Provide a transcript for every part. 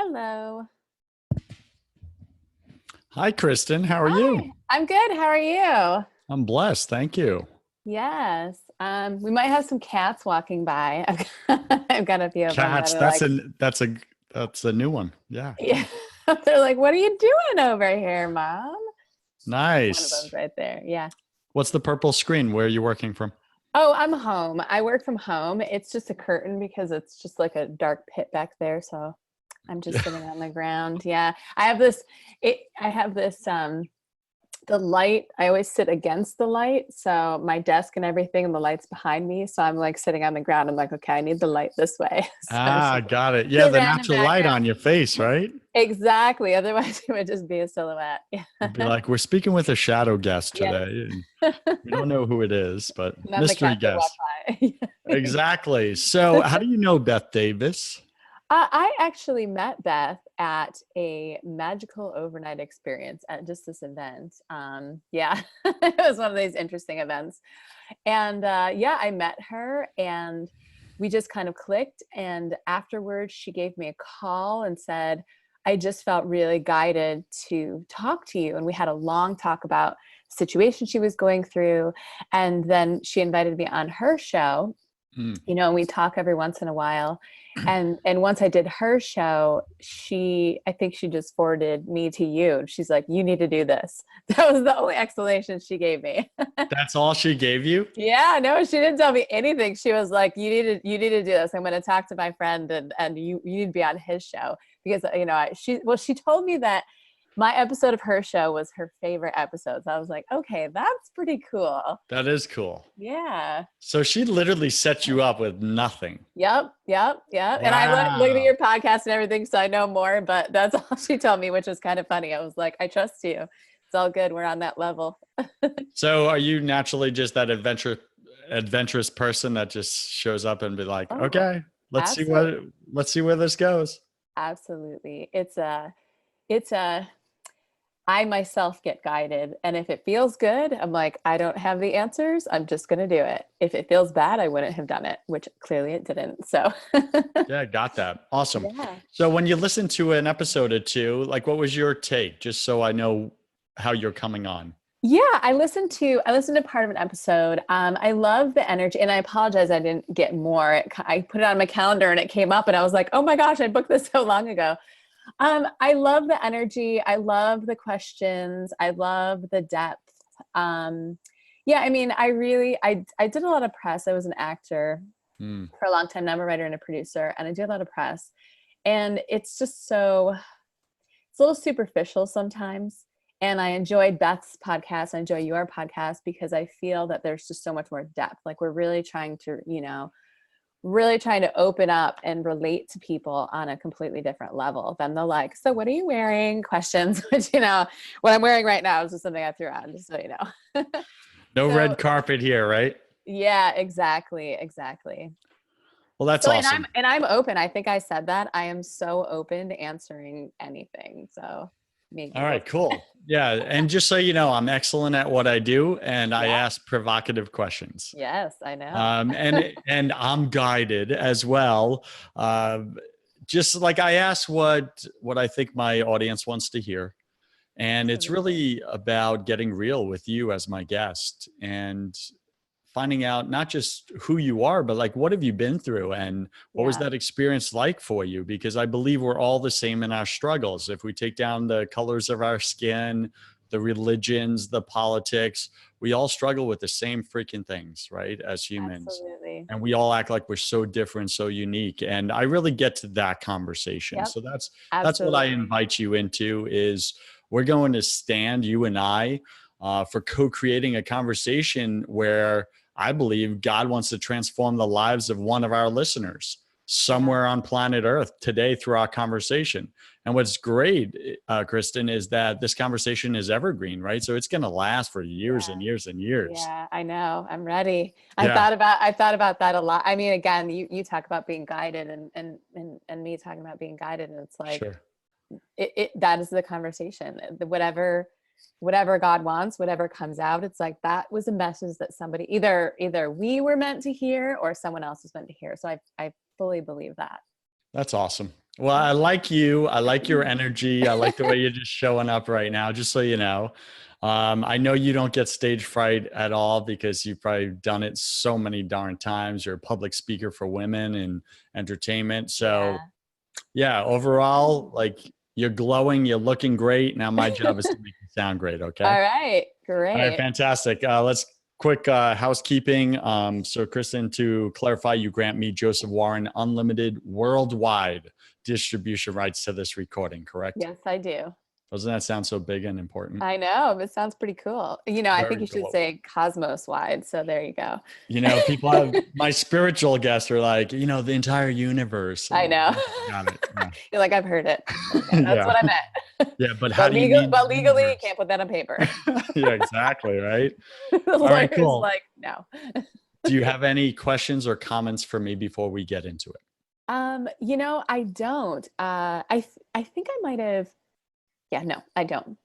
Hello. Hi, Kristen. How are you? Hi, I'm good. How are you? I'm blessed. Thank you. Yes. We might have some cats walking by. I've got a few of them that Cats. are like, That's a new one. Yeah. yeah. They're like, what are you doing over here, Mom? One of them's Nice. right there. Yeah. What's the purple screen? Where are you working from? Oh, I'm home. I work from home. It's just a curtain because it's just like a dark pit back there. So I'm just sitting on the ground. Yeah. I have this the light, I always sit against the light. So my desk and everything, and the light's behind me. So I'm like sitting on the ground. I'm like, okay, I need the light this way. So it's Ah, just got it. Yeah, the the random natural light background. on your face, right? Exactly. Otherwise, it would just be a silhouette. It'd be Yeah. like, we're speaking with a shadow guest Yes. today, and we don't know who it is, but And then the mystery cats would walk guest. by. Exactly. So, how do you know Beth Davis? I actually met Beth at a magical overnight experience at just this event. Yeah, it was one of these interesting events. And yeah, I met her and we just kind of clicked. And afterwards, she gave me a call and said, I just felt really guided to talk to you. And we had a long talk about the situation she was going through. And then she invited me on her show, Hmm. and we talk every once in a while. And once I did her show, I think she just forwarded me to you. She's like, you need to do this. That was the only explanation she gave me. That's all she gave you? Yeah, no, she didn't tell me anything. She was like, you need to do this. I'm going to talk to my friend and you need to be on his show because she told me that my episode of her show was her favorite episode. So I was like, okay, that's pretty cool. That is cool. Yeah. So she literally set you up with nothing. Yep. And I looked at Wow. your podcast and everything, so I know more, but that's all she told me, which was kind of funny. I was like, I trust you. It's all good. We're on that level. So are you naturally just that adventurous person that just shows up and be like, Oh, okay, let's see absolutely. what let's see where this goes. Absolutely. It's a I myself get guided. And if it feels good, I'm like, I don't have the answers. I'm just going to do it. If it feels bad, I wouldn't have done it, which clearly it didn't. So, Yeah, got that. Awesome. yeah. So when you listen to an episode or two, like what was your take? Just so I know how you're coming on. Yeah, I listened to part of an episode. I love the energy, and I apologize I didn't get more. I put it on my calendar and it came up, and I was like, "Oh my gosh, I booked this so long ago." I love the energy. I love the questions. I love the depth. Um, yeah, I mean, I did a lot of press. I was an actor Hmm. for a long time. Now I'm a writer and a producer, and I do a lot of press. And it's just it's a little superficial sometimes. And I enjoyed Beth's podcast. I enjoy your podcast because I feel that there's just so much more depth. Like we're really trying to open up and relate to people on a completely different level than the like, so what are you wearing questions, which, what I'm wearing right now is just something I threw out, just so you know. No So red carpet here, right? yeah, exactly. Well, that's So, and I'm, awesome. and I'm open. I think I said that I am so open to answering anything. So me All can go right, from cool. Yeah, and just so you know, I'm excellent at what I do, and I there. Yeah. ask provocative questions. Yes, I know. And I'm guided as well. Uh, just like I ask what I think my audience wants to hear, and it's Absolutely. really about getting real with you as my guest and finding out not just who you are, but like what have you been through and what was Yeah, that experience like for you? Because I believe we're all the same in our struggles. If we take down the colors of our skin, the religions, the politics, we all struggle with the same freaking things, right? As humans. absolutely. And we all act like we're so different, so unique. And I really get to that conversation. Yep, So that's what I absolutely. invite you into is we're going to stand, you and I, for co-creating a conversation where I believe God wants to transform the lives of one of our listeners Yeah, somewhere on planet Earth today through our conversation. And what's great, Kristen, is that this conversation is evergreen, right? So it's going to last for years yeah. and years and years. Yeah, I know. I'm ready. Yeah, I thought about that a lot. I mean, again, you talk about being guided and me talking about being guided, and it's like sure. that is the conversation. Whatever God wants, whatever comes out, it's like that was a message that somebody either we were meant to hear or someone else was meant to hear. So I fully believe that. That's awesome. Well, I like you. I like your energy. I like the way you're just showing up right now, just so you know. I know you don't get stage fright at all because you've probably done it so many darn times. You're a public speaker for women in entertainment. So, Yeah. yeah, overall, like you're glowing, you're looking great. Now, my job is to make you sound great. Okay. All right. All right, Great. fantastic. Let's quick housekeeping. So, Kristen, to clarify, you grant me, Joseph Warren, unlimited worldwide distribution rights to this recording, correct? Yes, I do. Doesn't that sound so big and important? I know. It sounds pretty cool. I think Very you should global. say cosmos wide. So there you go. People have my spiritual guests are like, the entire universe. And I I'm like, know. got it. Yeah. You're like, I've heard it. Okay, that's Yeah. what I meant. Yeah. But how do you mean But legally, you universe? can't put that on paper. Yeah, exactly. Right. The All right, lawyer's cool. like, no. Do you have any questions or comments for me before we get into it? I don't. I think I might have. Yeah, no, I don't.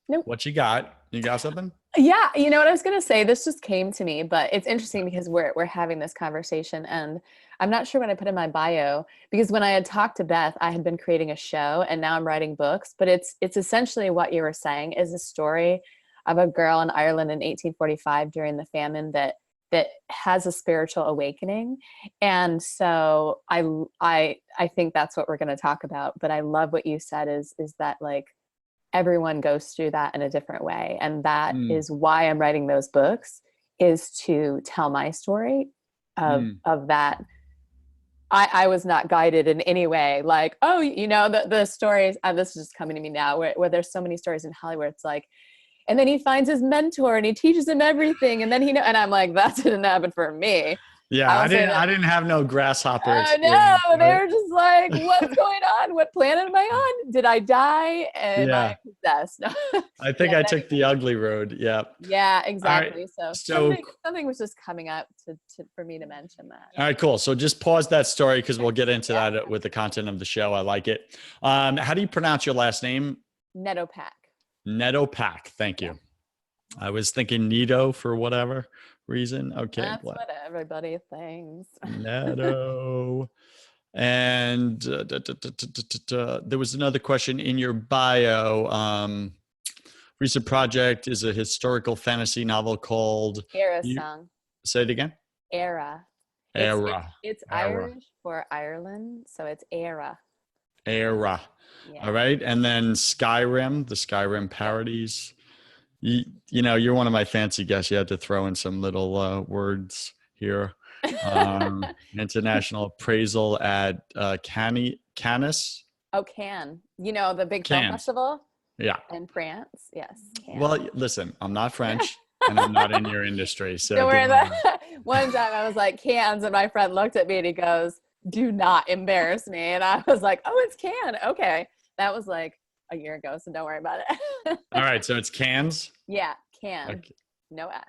Nope. What you got? You got something? Yeah, you know what I was gonna say. This just came to me, but it's interesting because we're having this conversation, and I'm not sure what I put in my bio because when I had talked to Beth, I had been creating a show, and now I'm writing books. But it's essentially what you were saying is a story of a girl in Ireland in 1845 during the famine that has a spiritual awakening, and so I think that's what we're going to talk about. But I love what you said is that like everyone goes through that in a different way, and that Mm, is why I'm writing those books, is to tell my story mm. of that. I was not guided in any way, like, oh, the stories, this is just coming to me now, where there's so many stories in Hollywood. It's like, and then he finds his mentor and he teaches him everything, and then and I'm like, that didn't happen for me. Yeah, I will say I that. didn't have no grasshopper Oh experience, no, they right? were just like, what's going on? What planet am I on? Did I die? Am I Yeah. possessed? No. I think Yeah, I but took the anyway. ugly road. Yeah. Yeah, All right. exactly. So So, something was just coming up for me to mention that. all right, cool. So just pause that story because we'll get into Yeah. that with the content of the show. I like it. How do you pronounce your last name? Nedopak. Nedopak. Thank Yeah. you. I was thinking Nido for whatever reason. Okay. That's what everybody thinks. Nedo. And there was another question in your bio. Recent project is a historical fantasy novel called. Era You song. say it again. Era. Era. It's Era. Irish for Ireland, so it's era. Era. Yeah. All right, and then Skyrim, the Skyrim parodies. You're one of my fancy guests. You had to throw in some little words here. International appraisal at Canis. Oh, Cannes. The big film Cannes. festival Yeah. in France. Yes, Cannes. Well, listen, I'm not French and I'm not in your industry. So Don't worry about that. One time I was like, Cannes, and my friend looked at me and he goes, do not embarrass me. And I was like, oh, it's Cannes. Okay. That was like a year ago, so don't worry about it. All right, so it's Cannes. Yeah, Cannes. Okay. No S.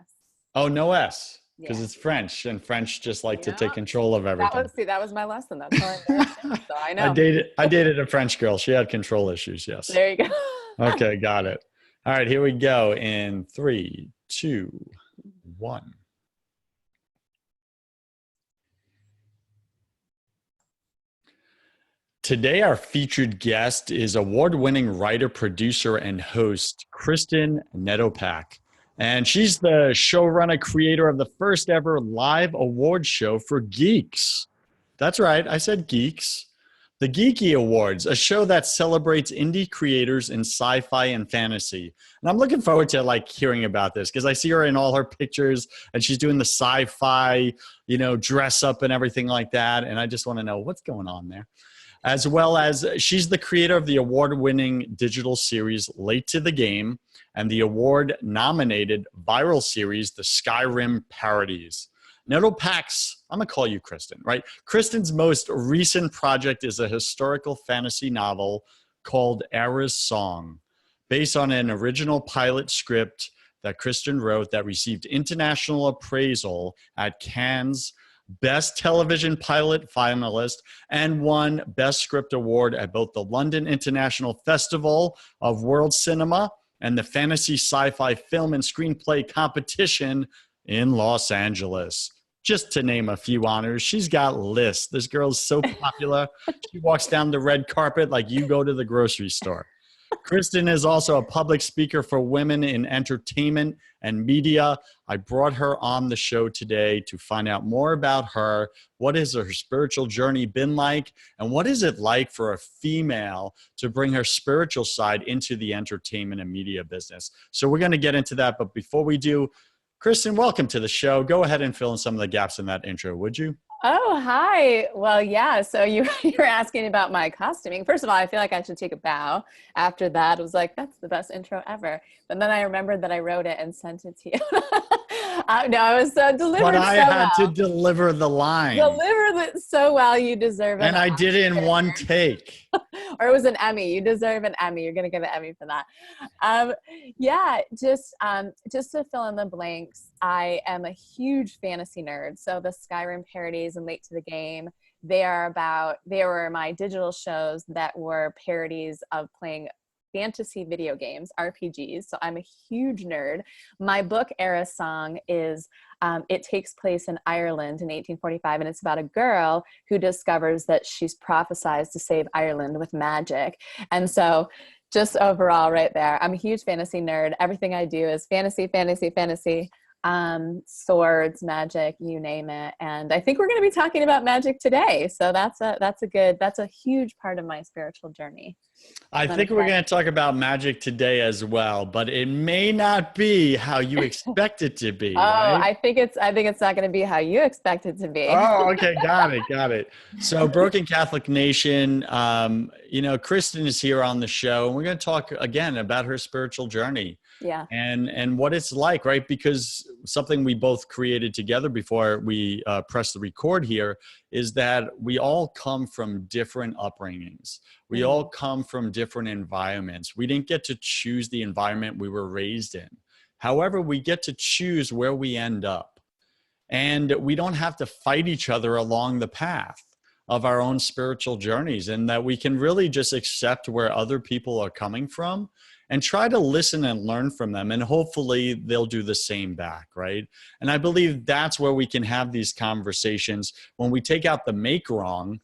Oh, no S, because Yeah. it's French, and French just like to Yeah. take control of everything. That was my lesson. That's how I learned it. So I know. I dated a French girl. She had control issues. Yes. There you go. Okay, got it. All right, here we go in 3, 2, 1. Today, our featured guest is award-winning writer, producer, and host, Kristen Nedopak. And she's the showrunner, creator of the first ever live award show for geeks. That's right, I said geeks. The Geeky Awards, a show that celebrates indie creators in sci-fi and fantasy. And I'm looking forward to hearing about this because I see her in all her pictures and she's doing the sci-fi, dress up and everything like that. And I just want to know what's going on there. As well as she's the creator of the award-winning digital series Late to the Game and the award-nominated viral series The Skyrim Parodies. Nedopak's, I'm going to call you Kristen, right? Kristen's most recent project is a historical fantasy novel called Era's Song, based on an original pilot script that Kristen wrote that received international appraisal at Cannes Best Television Pilot finalist and won Best Script Award at both the London International Festival of World Cinema and the Fantasy Sci-Fi Film and Screenplay Competition in Los Angeles. just to name a few honors. She's got lists. This girl's so popular. She walks down the red carpet like you go to the grocery store. Kristen is also a public speaker for women in entertainment and media. I brought her on the show today to find out more about her. What has her spiritual journey been like? And what is it like for a female to bring her spiritual side into the entertainment and media business? So we're going to get into that. But before we do, Kristen, welcome to the show. Go ahead and fill in some of the gaps in that intro, would you? Oh, hi. Well, yeah. So you're asking about my costuming. First of all, I feel like I should take a bow. After that, it was like, that's the best intro ever. But then I remembered that I wrote it and sent it to you. No, I was delivered But I so had to well. deliver the line. Delivered it so well. You deserve it. And I did it in one take. Or it was an Emmy. You deserve an Emmy. You're going to get an Emmy for that. Yeah, just to fill in the blanks, I am a huge fantasy nerd. So the Skyrim parodies and Late to the Game, they were my digital shows that were parodies of playing fantasy video games, RPGs. So I'm a huge nerd. My book, Era Song, is it takes place in Ireland in 1845, and it's about a girl who discovers that she's prophesized to save Ireland with magic. And so just overall right there, I'm a huge fantasy nerd. Everything I do is fantasy, fantasy, fantasy. Swords, magic, you name it. And I think we're going to be talking about magic today. So that's a huge part of my spiritual journey. I think we're going to talk about magic today as well, but it may not be how you expect it to be. Oh, right? I think it's not going to be how you expect it to be. Oh, okay. Got it. So Broken Catholic Nation, Kristen is here on the show, and we're going to talk again about her spiritual journey. Yeah. And what it's like, right? Because something we both created together before we press the record here is that we all come from different upbringings. We all come from different environments. We didn't get to choose the environment we were raised in. However, we get to choose where we end up. And we don't have to fight each other along the path of our own spiritual journeys, and that we can really just accept where other people are coming from and try to listen and learn from them. And hopefully they'll do the same back, right? And I believe that's where we can have these conversations when we take out the make wrong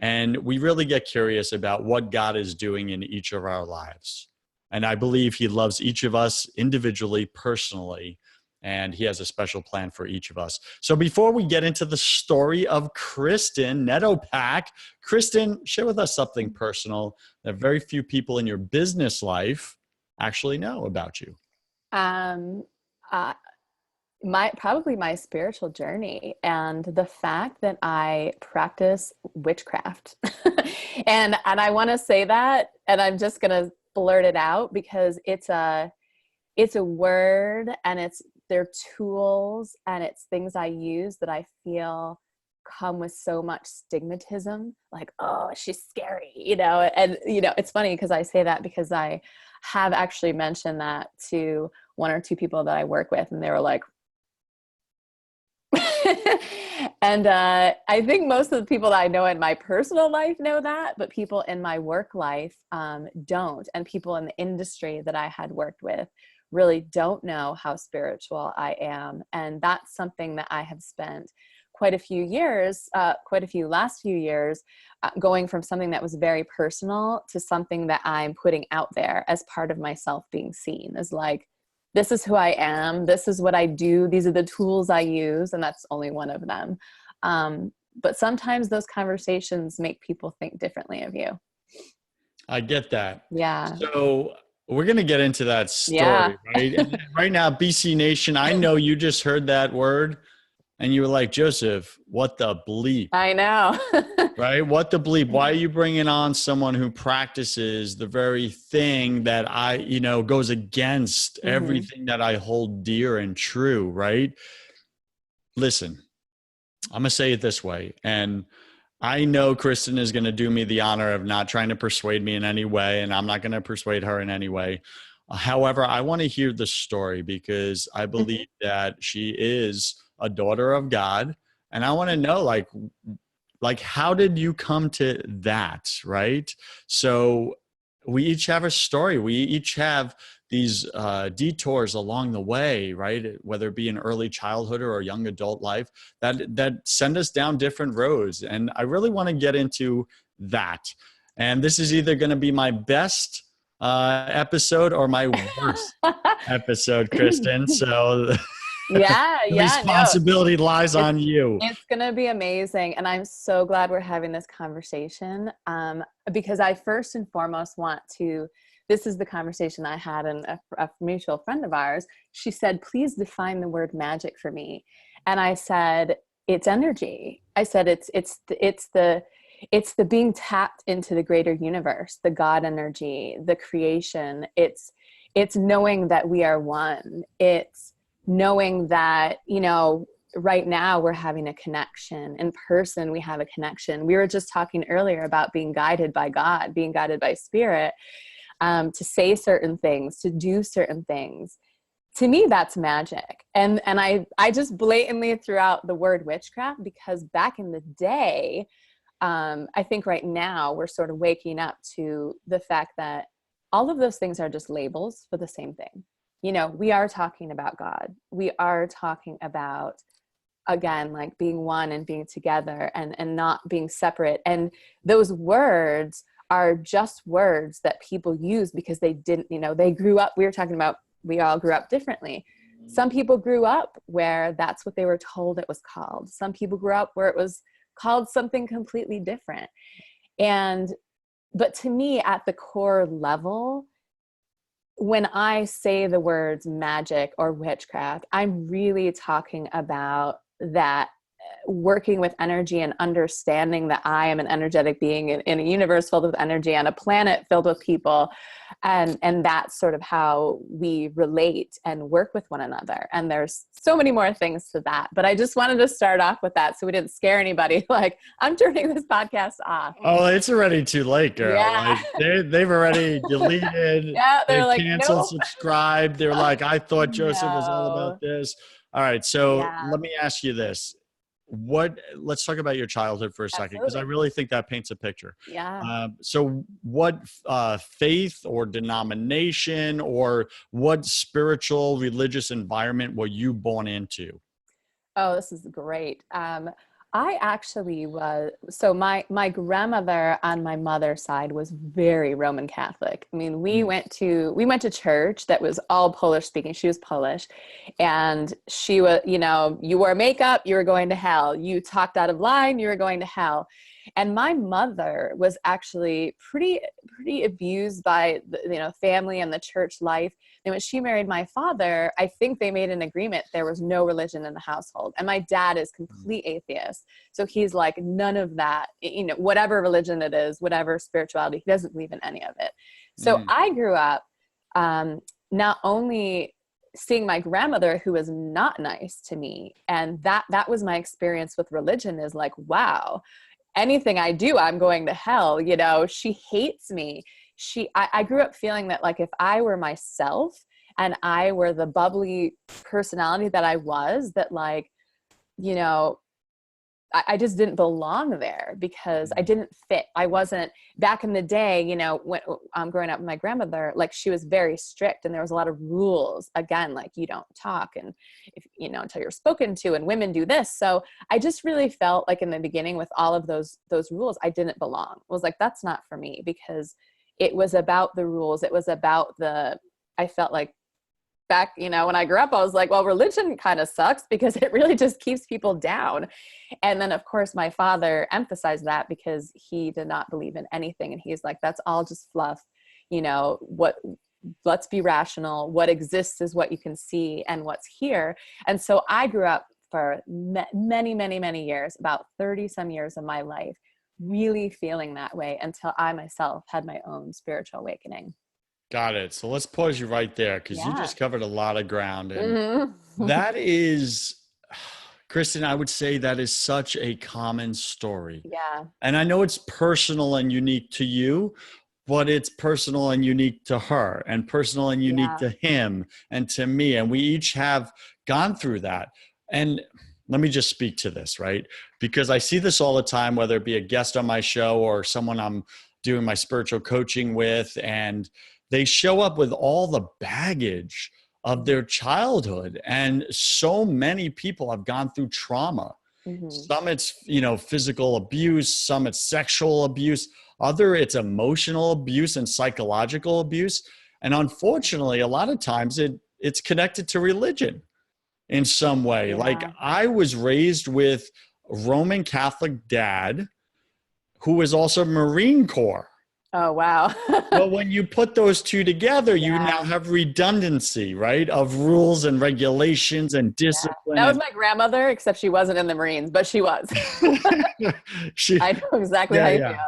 and we really get curious about what God is doing in each of our lives. And I believe he loves each of us individually, personally, and he has a special plan for each of us. So before we get into the story of Kristen Nedopak, Kristen, share with us something personal that very few people in your business life actually know about you. Probably my spiritual journey and the fact that I practice witchcraft. and I want to say that, and I'm just going to blurt it out because it's a word, and they're tools, and it's things I use that I feel come with so much stigmatism, like, oh, she's scary, and it's funny because I say that because I have actually mentioned that to one or two people that I work with, and they were like, and I think most of the people that I know in my personal life know that, but people in my work life don't, and people in the industry that I had worked with really don't know how spiritual I am. And that's something that I have spent quite a few last few years, going from something that was very personal to something that I'm putting out there as part of myself being seen as like, this is who I am. This is what I do. These are the tools I use. And that's only one of them. But sometimes those conversations make people think differently of you. I get that. Yeah. So we're going to get into that story, Yeah. right? And right now, BC Nation, I know you just heard that word and you were like, Joseph, what the bleep? I know. Right? What the bleep? Why are you bringing on someone who practices the very thing that goes against everything that I hold dear and true, right? Listen, I'm going to say it this way. And I know Kristen is going to do me the honor of not trying to persuade me in any way, and I'm not going to persuade her in any way. However, I want to hear the story because I believe that she is a daughter of God, and I want to know, like how did you come to that, right? So we each have a story. We each have detours along the way, right? Whether it be in early childhood or young adult life, that send us down different roads. And I really want to get into that. And this is either going to be my best episode or my worst episode, Kristen. So Yeah, the yeah, no, responsibility lies it's on you. it's gonna be amazing, and I'm so glad we're having this conversation, because I first and foremost want to. This is the conversation I had, and a mutual friend of ours. She said, "Please define the word magic for me," and I said, "It's energy." I said, "It's the being tapped into the greater universe, the God energy, the creation. It's knowing that we are one. It's knowing that, right now we're having a connection in person. We have a connection. We were just talking earlier about being guided by God, being guided by spirit, to say certain things, to do certain things. To me, that's magic. And I just blatantly threw out the word witchcraft because back in the day, I think right now we're sort of waking up to the fact that all of those things are just labels for the same thing. We are talking about God. We are talking about, again, like being one and being together and not being separate. And those words are just words that people use because they didn't, they grew up. We were talking about, we all grew up differently. Some people grew up where that's what they were told it was called. Some people grew up where it was called something completely different. But to me, at the core level, when I say the words magic or witchcraft, I'm really talking about that working with energy and understanding that I am an energetic being in a universe filled with energy on a planet filled with people. And that's sort of how we relate and work with one another. And there's so many more things to that, but I just wanted to start off with that so we didn't scare anybody. Like, I'm turning this podcast off. Oh, it's already too late, girl. Yeah. Like they've already deleted, Yeah. They're they've like, canceled, nope. subscribed. They're like, I thought Joseph was all about No. this. All right. So Yeah, let me ask you this. Let's talk about your childhood for a second, because I absolutely. really think that paints a picture. Yeah. So what faith or denomination or what spiritual religious environment were you born into? Oh, this is great. I actually was, so my grandmother on my mother's side was very Roman Catholic. I mean, we went to church that was all Polish speaking. She was Polish, and she was, you wore makeup, you were going to hell. You talked out of line, you were going to hell. And my mother was actually pretty abused by the, family and the church life. And when she married my father, I think they made an agreement. There was no religion in the household. And my dad is complete atheist. So he's like, none of that, whatever religion it is, whatever spirituality, he doesn't believe in any of it. So Mm. I grew up, not only seeing my grandmother, who was not nice to me. And that was my experience with religion, is like, wow, anything I do, I'm going to hell. She hates me. I grew up feeling that, like, if I were myself and I were the bubbly personality that I was, that, like, you know, I just didn't belong there because I didn't fit. I wasn't, back in the day, when I'm growing up with my grandmother, like, she was very strict and there was a lot of rules. Again, like, you don't talk, and if, until you're spoken to, and women do this. So I just really felt like in the beginning, with all of those rules, I didn't belong. I was like, that's not for me, because it was about the rules. It was about I felt like, back, when I grew up, I was like, well, religion kind of sucks because it really just keeps people down. And then, of course, my father emphasized that because he did not believe in anything. And he's like, that's all just fluff. Let's be rational. What exists is what you can see and what's here. And so I grew up for many, many, many years, about 30 some years of my life, really feeling that way until I myself had my own spiritual awakening. Got it. So let's pause you right there, because you Yeah. just covered a lot of ground. And Mm-hmm. that is, Kristen, I would say that is such a common story. Yeah. And I know it's personal and unique to you, but it's personal and unique to her, and personal and unique Yeah. to him and to me. And we each have gone through that. And let me just speak to this, right? Because I see this all the time, whether it be a guest on my show or someone I'm doing my spiritual coaching with. And they show up with all the baggage of their childhood. And so many people have gone through trauma. Mm-hmm. Some it's, physical abuse, some it's sexual abuse, other it's emotional abuse and psychological abuse. And unfortunately, a lot of times it's connected to religion in some way. Like Yeah. I was raised with a Roman Catholic dad who was also Marine Corps. Oh, wow. Well, when you put those two together, you now Yeah. have redundancy, right? Of rules and regulations and Yeah. discipline. That was my grandmother, except she wasn't in the Marines, but she was. she, I know exactly how yeah, you yeah. feel.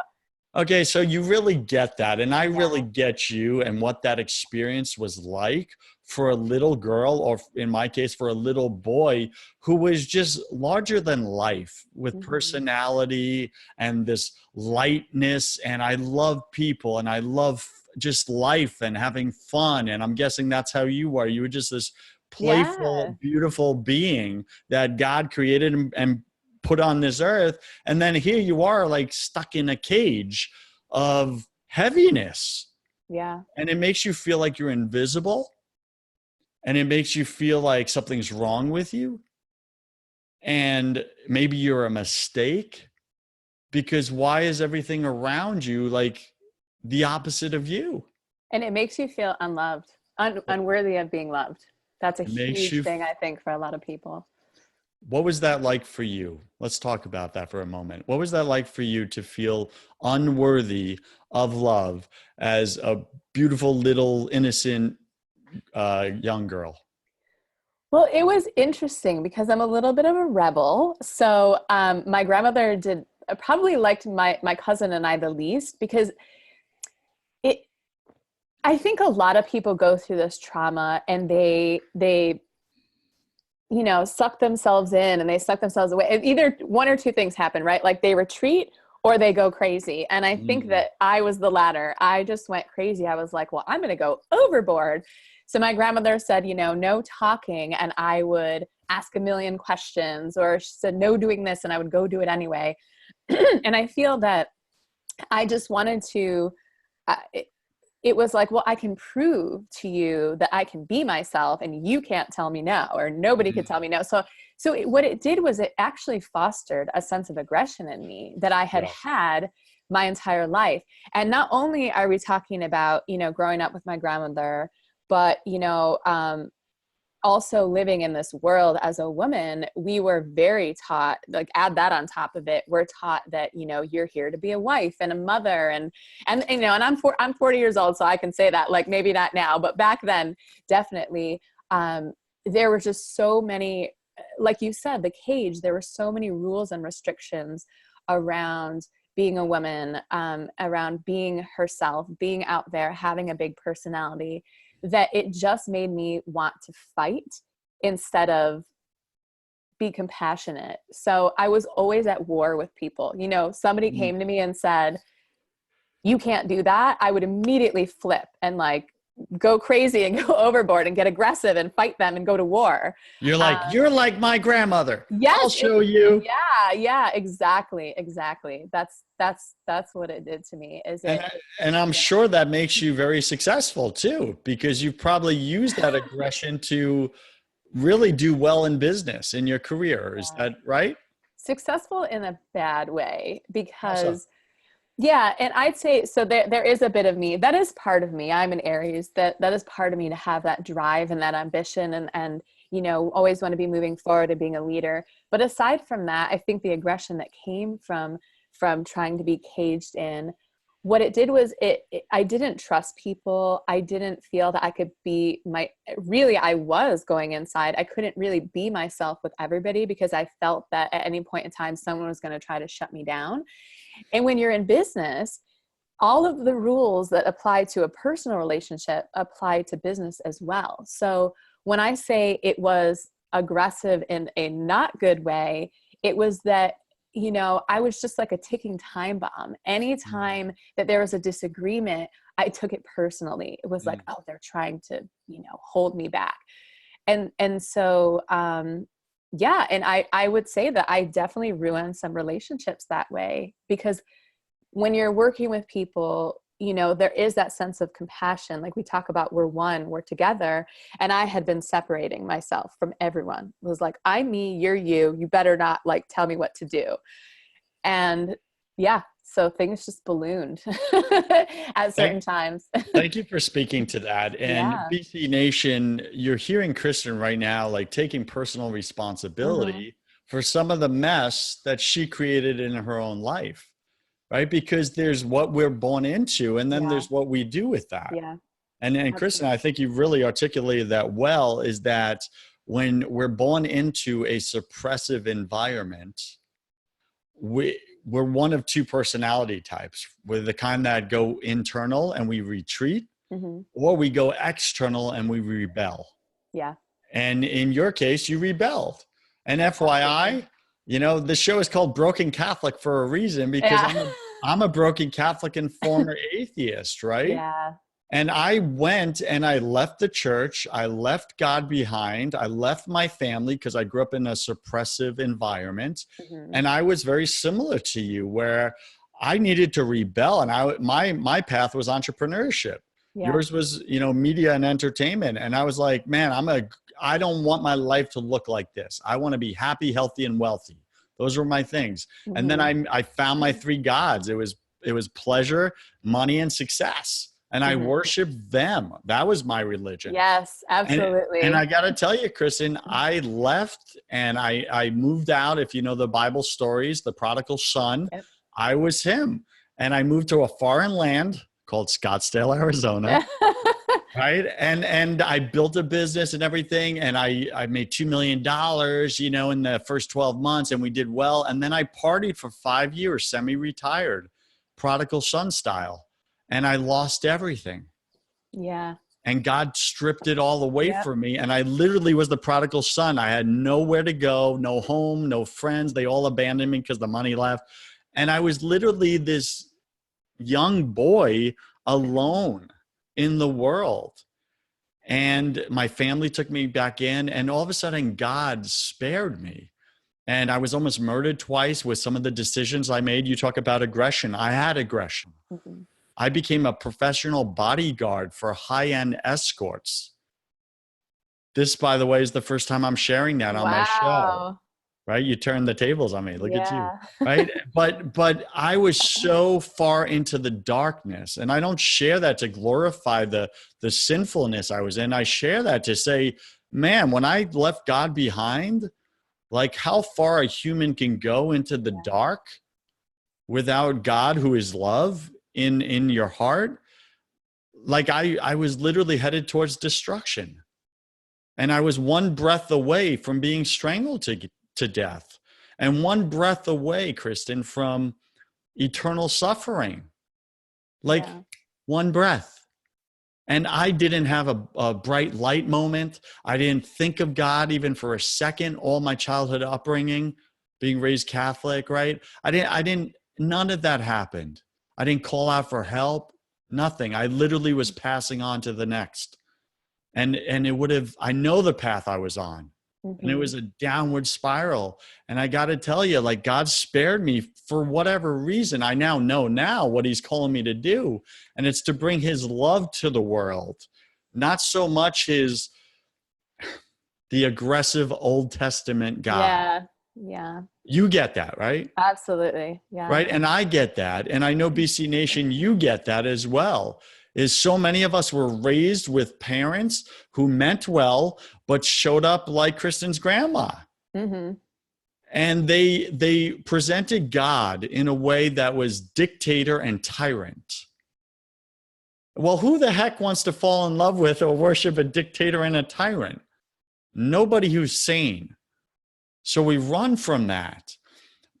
Okay, so you really get that. And I really Yeah. get you and what that experience was like for a little girl, or in my case, for a little boy who was just larger than life with Mm-hmm. personality and this lightness. And I love people and I love just life and having fun. And I'm guessing that's how you were. You were just this playful, Yeah. beautiful being that God created and put on this earth. And then here you are, like stuck in a cage of heaviness. Yeah. And it makes you feel like you're invisible. And it makes you feel like something's wrong with you. And maybe you're a mistake, because why is everything around you like the opposite of you? And it makes you feel unloved, unworthy of being loved. That's a It makes huge you. thing, I think, for a lot of people. What was that like for you? Let's talk about that for a moment. What was that like for you to feel unworthy of love as a beautiful little innocent young girl? Well, it was interesting because I'm a little bit of a rebel. So my grandmother did probably liked my cousin and I the least because it. I think a lot of people go through this trauma and they suck themselves in and they suck themselves away. Either one or two things happen, right? Like they retreat or they go crazy. And I think Mm. that I was the latter. I just went crazy. I was like, well, I'm going to go overboard. So my grandmother said, no talking. And I would ask a million questions, or she said, no doing this. And I would go do it anyway. And I feel that I just wanted to, uh, it was like, well, I can prove to you that I can be myself and you can't tell me no, or nobody could tell me no. So what it did was it actually fostered a sense of aggression in me that I had Yeah. had my entire life. And not only are we talking about, growing up with my grandmother, but, also living in this world as a woman, we were very taught, like add that on top of it, we're taught that, you're here to be a wife and a mother and I'm 40 years old, so I can say that, like maybe not now, but back then, definitely, there were just so many, like you said, the cage, there were so many rules and restrictions around being a woman, around being herself, being out there, having a big personality, that it just made me want to fight instead of be compassionate. So I was always at war with people. Somebody Mm. came to me and said, you can't do that. I would immediately flip and like go crazy and go overboard and get aggressive and fight them and go to war. You're like my grandmother. I'll Yes. show you. Yeah, exactly. That's what it did to me. Is And it? and I'm Yeah. sure that makes you very successful too, because you've probably used that aggression to really do well in business in your career. Is Yeah. that right? Successful in a bad way How so? because yeah, and I'd say so there is a bit of me. That is part of me. I'm an Aries. That is part of me to have that drive and that ambition and always want to be moving forward and being a leader. But aside from that, I think the aggression that came from trying to be caged in, what it did was I didn't trust people. I didn't feel that I could be really, I was going inside. I couldn't really be myself with everybody because I felt that at any point in time, someone was going to try to shut me down. And when you're in business, all of the rules that apply to a personal relationship apply to business as well. So when I say it was aggressive in a not good way, it was that, I was just like a ticking time bomb. Mm, Anytime that there was a disagreement, I took it personally. It was like, mm. oh, they're trying to, hold me back. And so, yeah. And I would say that I definitely ruined some relationships that way because when you're working with people, you know, there is that sense of compassion. Like we talk about, we're one, we're together. And I had been separating myself from everyone. It was like, I'm me, you're you. You better not like tell me what to do. And yeah, so things just ballooned at certain Thank, times. thank you for speaking to that. And Yeah. BC Nation, you're hearing Kristen right now, like taking personal Hmm. responsibility for some of the mess that she created in her own life, right? Because there's what we're born into, and then Yeah. there's what we do with that. Yeah. And Kristen, I Absolutely. think you really articulated that well, is that when we're born into a suppressive environment, we're one of two personality types. We're the kind that go internal and we retreat, Hmm. or we go external and we rebel. Yeah. And in your case, you rebelled. And Absolutely. FYI, you know, the show is called Broken Catholic for a reason, because Yeah. I'm a broken Catholic and former atheist, right? Yeah. And I went and I left the church. I left God behind. I left my family because I grew up in a suppressive environment. Hmm. And I was very similar to you, where I needed to rebel. And my path was entrepreneurship. Yeah. Yours was, you know, media and entertainment. And I was like, man, I don't want my life to look like this. I want to be happy, healthy, and wealthy. Those were my things. And then Hmm. I found my three gods. It was pleasure, money, and success. And I Hmm. worshiped them. That was my religion. Yes, And I absolutely. got to tell you, Kristen, I left and I moved out. If you know the Bible stories, the prodigal son, Yep. I was him. And I moved to a foreign land called Scottsdale, Arizona. Right. And I built a business and everything. And I made $2 million, you know, in the first 12 months, and we did well. And then I partied for 5 years, semi-retired, prodigal son style. And I lost everything. Yeah. And God stripped it all away Yep. from me. And I literally was the prodigal son. I had nowhere to go, no home, no friends. They all abandoned me because the money left. And I was literally this young boy alone in the world. And my family took me back in, and all of a sudden, God spared me. And I was almost murdered twice with some of the decisions I made. You talk about aggression. I had aggression. Hmm. I became a professional bodyguard for high-end escorts. This, by the way, is the first time I'm sharing that on my show, Wow. right? You turned the tables on me. Look at you, Yeah. right? But I was so far into the darkness, and I don't share that to glorify the sinfulness I was in. I share that to say, man, when I left God behind, like how far a human can go into the Yeah. dark without God, who is love, in your heart. Like I was literally headed towards destruction. And I was one breath away from being strangled to death, and one breath away, Kristen, from eternal suffering. Like Yeah. one breath. And I didn't have a bright light moment. I didn't think of God even for a second. All my childhood upbringing, being raised Catholic, right? None of that happened. I didn't call out for help, nothing. I literally was passing on to the next. And it would have, I know the path I was on, and it Hmm. was a downward spiral. And I got to tell you, like, God spared me for whatever reason. I now know now what he's calling me to do, and it's to bring his love to the world, not so much the aggressive Old Testament God. Yeah. Yeah. You get that, right? Absolutely. Yeah. Right. And I get that. And I know, BC Nation, you get that as well. Is so many of us were raised with parents who meant well, but showed up like Kristen's grandma. Hmm. And they presented God in a way that was dictator and tyrant. Well, who the heck wants to fall in love with or worship a dictator and a tyrant? Nobody who's sane. So we run from that.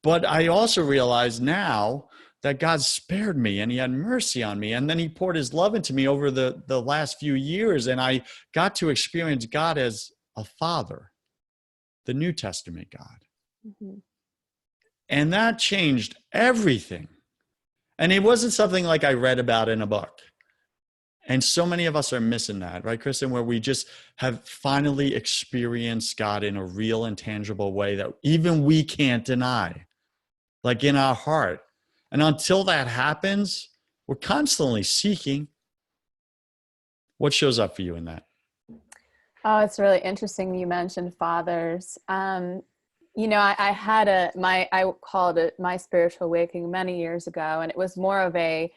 But I also realize now that God spared me and he had mercy on me. And then he poured his love into me over the last few years. And I got to experience God as a father, the New Testament God. Hmm. And that changed everything. And it wasn't something like I read about in a book. And so many of us are missing that, right, Kristen, where we just have finally experienced God in a real and tangible way that even we can't deny, like in our heart. And until that happens, We're constantly seeking. What shows up for you in that? Oh, it's really interesting you mentioned fathers. You know, I had I called it my spiritual awakening many years ago, and it was more of a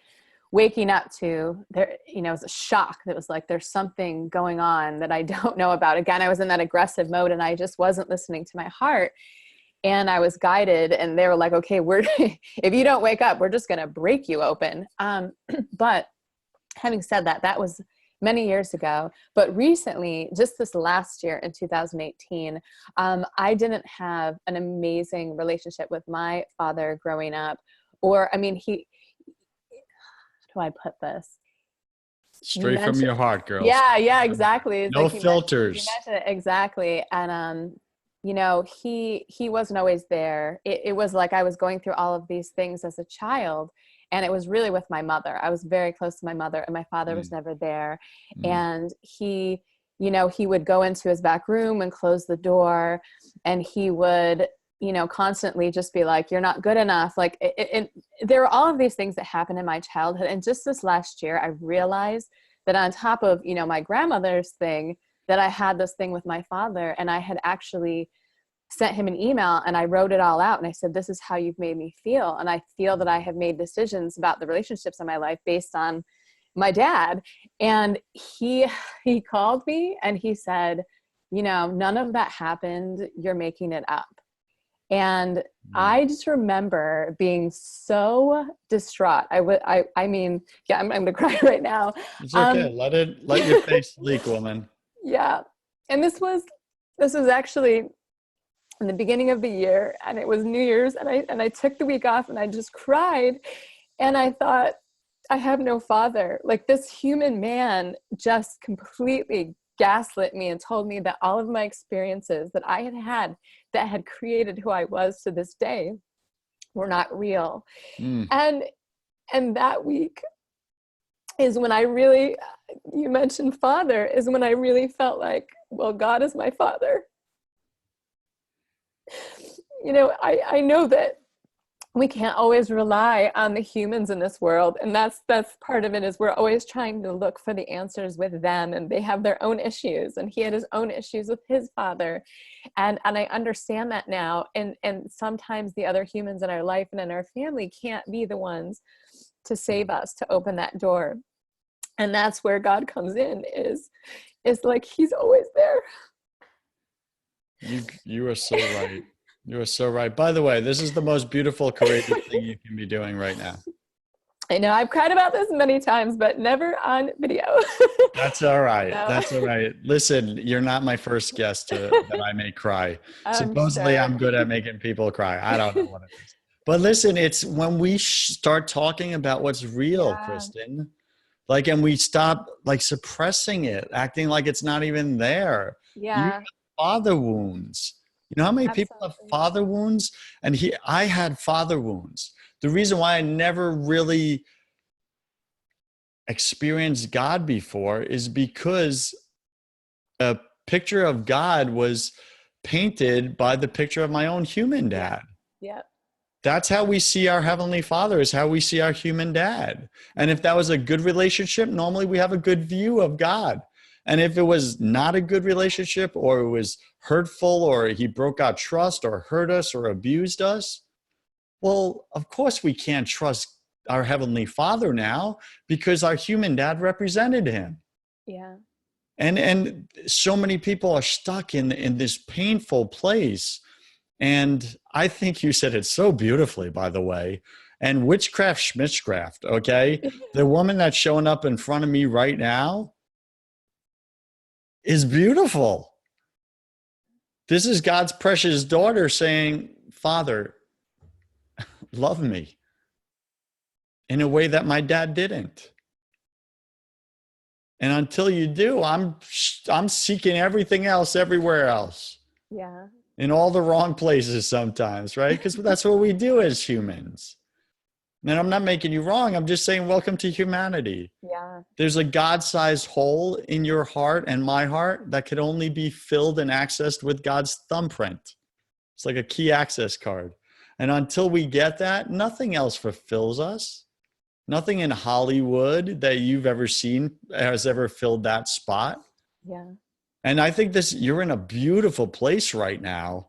waking up to there, you know, it was a shock that was like, there's something going on that I don't know about. Again, I was in that aggressive mode and I just wasn't listening to my heart. And I was guided and they were like, okay, if you don't wake up, we're just going to break you open. But having said that, that was many years ago. But recently, just this last year in 2018, I didn't have an amazing relationship with my father growing up. Or, I mean, how do I put this? You Straight from mentioned, your heart, girls. yeah, exactly. It's No like you filters. mentioned it exactly. And, you know, he wasn't always there. It was like I was going through all of these things as a child, and it was really with my mother. I was very close to my mother, and my father was Mm, never there. mm, And he, you know, he would go into his back room and close the door, and he would, you know, constantly just be like, you're not good enough. Like there are all of these things that happened in my childhood. And just this last year, I realized that on top of, you know, my grandmother's thing, that I had this thing with my father, and I had actually sent him an email and I wrote it all out. And I said, this is how you've made me feel. And I feel that I have made decisions about the relationships in my life based on my dad. And he called me and he said, you know, none of that happened. You're making it up. And mm. I just remember being so distraught. I mean, yeah, I'm going to cry right now. It's okay. Um, Let your face leak, woman. yeah. And this was actually in the beginning of the year, and it was New Year's, and I took the week off and I just cried. And I thought, I have no father. Like, this human man just completely gaslit me and told me that all of my experiences that I had had that had created who I was to this day were not real. Mm. And that week is when I really, you mentioned father, is when I really felt like, well, God is my father. You know, I know that we can't always rely on the humans in this world, and that's part of it, is we're always trying to look for the answers with them, and they have their own issues, and he had his own issues with his father, and I understand that now. And sometimes the other humans in our life and in our family can't be the ones to save us, to open that door. And that's where God comes in, is like he's always there. You are so right. You are so right. By the way, this is the most beautiful, courageous thing you can be doing right now. I know I've cried about this many times, but never on video. That's all right. No, That's all right. Listen, you're not my first guest that I may cry. I'm Supposedly, sure. I'm good at making people cry. I don't know what it is. But listen, it's when we start talking about what's real, Yeah, Kristen, like, and we stop like suppressing it, acting like it's not even there. You have yeah, father wounds. You know how many people have absolutely. father wounds? And I had father wounds. The reason why I never really experienced God before is because a picture of God was painted by the picture of my own human Yeah, dad. yeah, That's how we see our heavenly father, is how we see our human dad. And if that was a good relationship, normally we have a good view of God. And if it was not a good relationship, or it was hurtful, or he broke our trust, or hurt us, or abused us, well, of course we can't trust our heavenly father now, because our human dad represented him. yeah, And so many people are stuck in this painful place. And I think you said it so beautifully, by the way. And witchcraft, schmitchcraft, okay? The woman that's showing up in front of me right now is beautiful. This is God's precious daughter saying, Father, love me in a way that my dad didn't. And until you do, I'm seeking everything else everywhere else, yeah, in all the wrong places sometimes, right? Because that's what we do as humans. And I'm not making you wrong. I'm just saying, welcome to humanity. yeah, There's a God-sized hole in your heart and my heart that could only be filled and accessed with God's thumbprint. It's like a key access card. And until we get that, nothing else fulfills us. Nothing in Hollywood that you've ever seen has ever filled that spot. Yeah. And I think you're in a beautiful place right now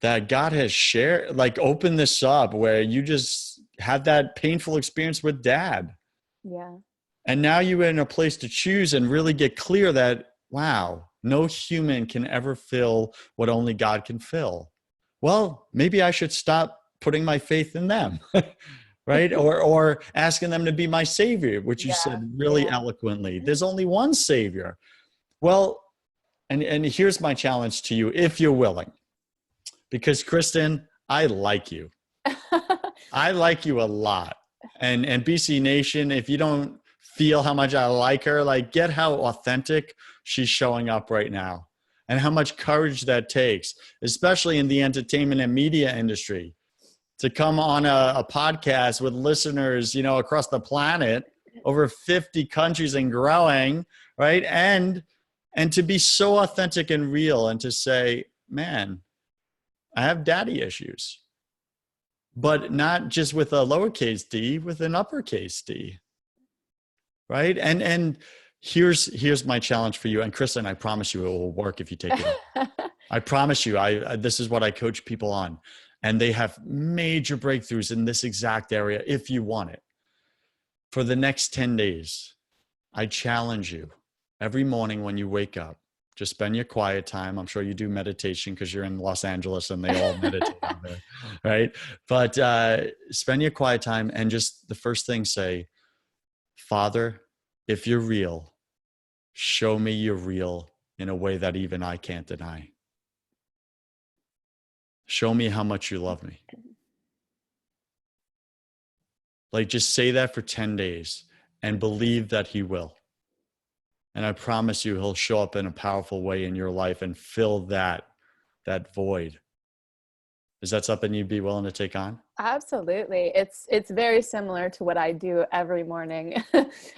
that God has shared, like opened this up where you just had that painful experience with dad. Yeah. And now you're in a place to choose and really get clear that, wow, no human can ever fill what only God can fill. Well, maybe I should stop putting my faith in them, right? Or asking them to be my savior, which you Yeah. said really Yeah. eloquently. There's only one savior. Well, and here's my challenge to you, if you're willing, because Kristen, I like you. I like you a lot. And BC Nation, if you don't feel how much I like her, like get how authentic she's showing up right now and how much courage that takes, especially in the entertainment and media industry, to come on a podcast with listeners, across the planet, over 50 countries and growing, right? And to be so authentic and real and to say, man, I have daddy issues, but not just with a lowercase d, with an uppercase D, right? And here's my challenge for you. And Kristen, I promise you it will work if you take it on. I promise you, this is what I coach people on. And they have major breakthroughs in this exact area if you want it. For the next 10 days, I challenge you every morning when you wake up, just spend your quiet time. I'm sure you do meditation because you're in Los Angeles and they all meditate out there, right? But spend your quiet time and just the first thing say, Father, if you're real, show me you're real in a way that even I can't deny. Show me how much you love me. Like just say that for 10 days and believe that he will. And I promise you, he'll show up in a powerful way in your life and fill that void. Is that something you'd be willing to take on? Absolutely. It's very similar to what I do every morning.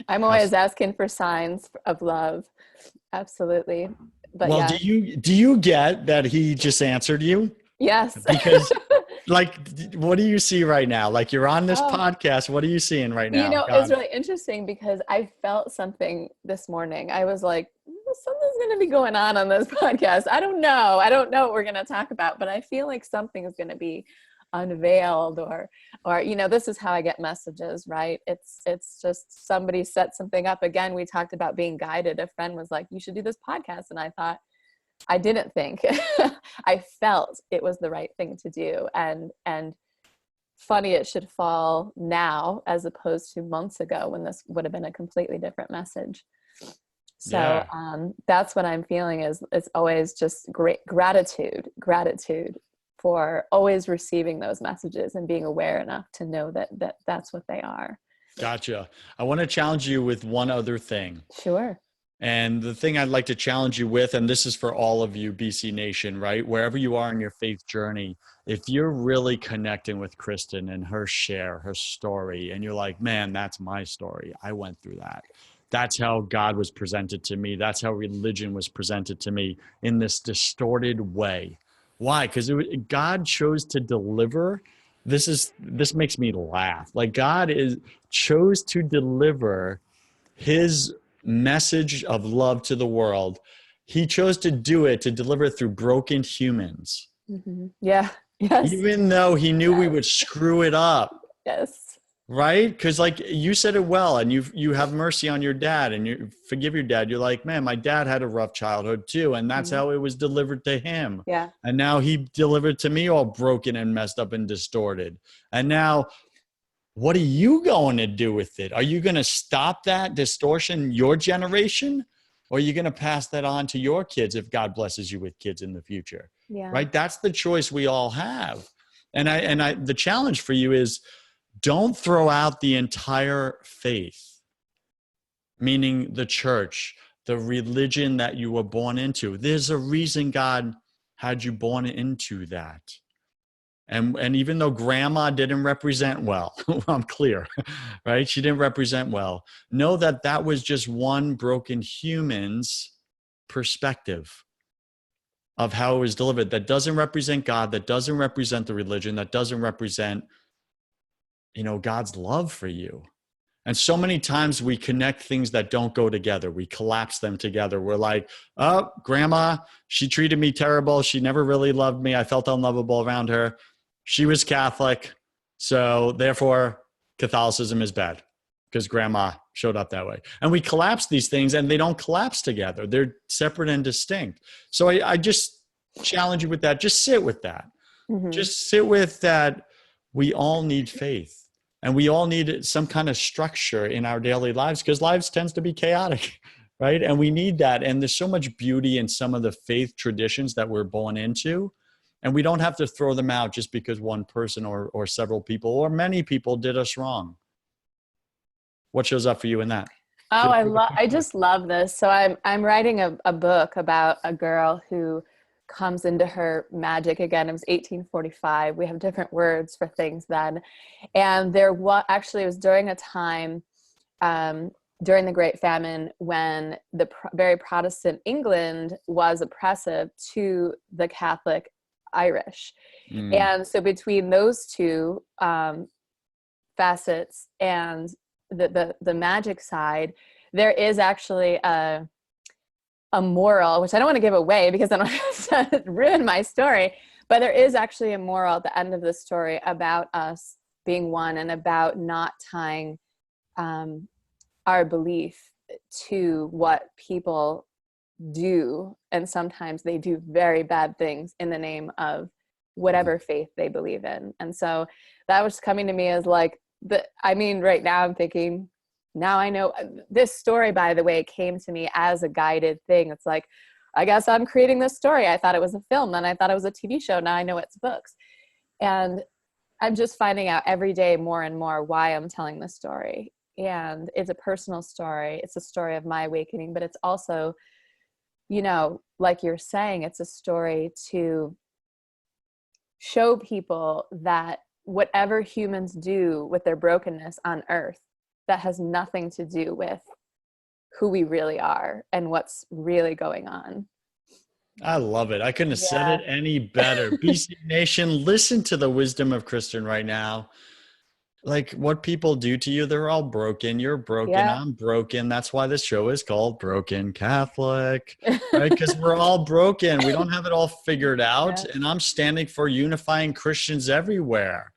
I'm always asking for signs of love. Absolutely. But well, yeah. do you get that he just answered you? Yes. Because like, what do you see right now? Like you're on this Oh, podcast. What are you seeing right now? it's God. really interesting because I felt something this morning. I was like, something's going to be going on this podcast. I don't know. I don't know what we're going to talk about, but I feel like something is going to be unveiled or this is how I get messages, right? It's just somebody set something up. Again, we talked about being guided. A friend was like, you should do this podcast. And I didn't think, I felt it was the right thing to do. And funny it should fall now as opposed to months ago when this would have been a completely different message. So Yeah. That's what I'm feeling is it's always just great gratitude for always receiving those messages and being aware enough to know that that's what they are. Gotcha. I want to challenge you with one other thing. Sure. And the thing I'd like to challenge you with, and this is for all of you, BC Nation, right? Wherever you are in your faith journey, if you're really connecting with Kristen and her share, her story, and you're like, man, that's my story. I went through that. That's how God was presented to me. That's how religion was presented to me in this distorted way. Why? Because God chose to deliver. This makes me laugh. Like chose to deliver his message of love to the world. He chose to do it, to deliver it through broken humans. Mm-hmm. Yeah. Yes. Even though he knew we would screw it up. Yes. Right? Because like you said it well, and you have mercy on your dad and you forgive your dad. You're like, man, my dad had a rough childhood too. And that's how it was delivered to him. Yeah. And now he delivered to me all broken and messed up and distorted. And now what are you going to do with it? Are you going to stop that distortion your generation? Or are you going to pass that on to your kids if God blesses you with kids in the future? Yeah. Right? That's the choice we all have. And the challenge for you is don't throw out the entire faith, meaning the church, the religion that you were born into. There's a reason God had you born into that. And even though grandma didn't represent well, I'm clear, right? She didn't represent well. Know that that was just one broken human's perspective of how it was delivered. That doesn't represent God, that doesn't represent the religion, that doesn't represent, God's love for you. And so many times we connect things that don't go together. We collapse them together. We're like, oh, grandma, she treated me terrible. She never really loved me. I felt unlovable around her. She was Catholic. So therefore, Catholicism is bad because grandma showed up that way. And we collapse these things and they don't collapse together. They're separate and distinct. So I just challenge you with that. Just sit with that. Just sit with that. We all need faith. And we all need some kind of structure in our daily lives because lives tends to be chaotic, right? And we need that. And there's so much beauty in some of the faith traditions that we're born into. And we don't have to throw them out just because one person or several people or many people did us wrong. What shows up for you in that? Oh, I just love this. So I'm writing a book about a girl who comes into her magic again. It was 1845. We have different words for things then. And actually it was during a time during the Great Famine when the very Protestant England was oppressive to the Catholic Irish. And so between those two facets and the magic side, there is actually a moral, which I don't want to give away because I don't have to ruin my story, but there is actually a moral at the end of the story about us being one and about not tying our belief to what people do. And sometimes they do very bad things in the name of whatever faith they believe in. And so that was coming to me as like, right now I'm thinking, now I know this story, by the way, came to me as a guided thing. It's like, I guess I'm creating this story. I thought it was a film, then I thought it was a TV show. Now I know it's books. And I'm just finding out every day more and more why I'm telling this story. And it's a personal story. It's a story of my awakening, but it's also, like you're saying, it's a story to show people that whatever humans do with their brokenness on earth, that has nothing to do with who we really are and what's really going on. I love it. I couldn't have said it any better. BC Nation, listen to the wisdom of Kristen right now. Like what people do to you, they're all broken. You're broken. I'm broken. That's why this show is called Broken Catholic, right? Because we're all broken. We don't have it all figured out. And I'm standing for unifying Christians everywhere.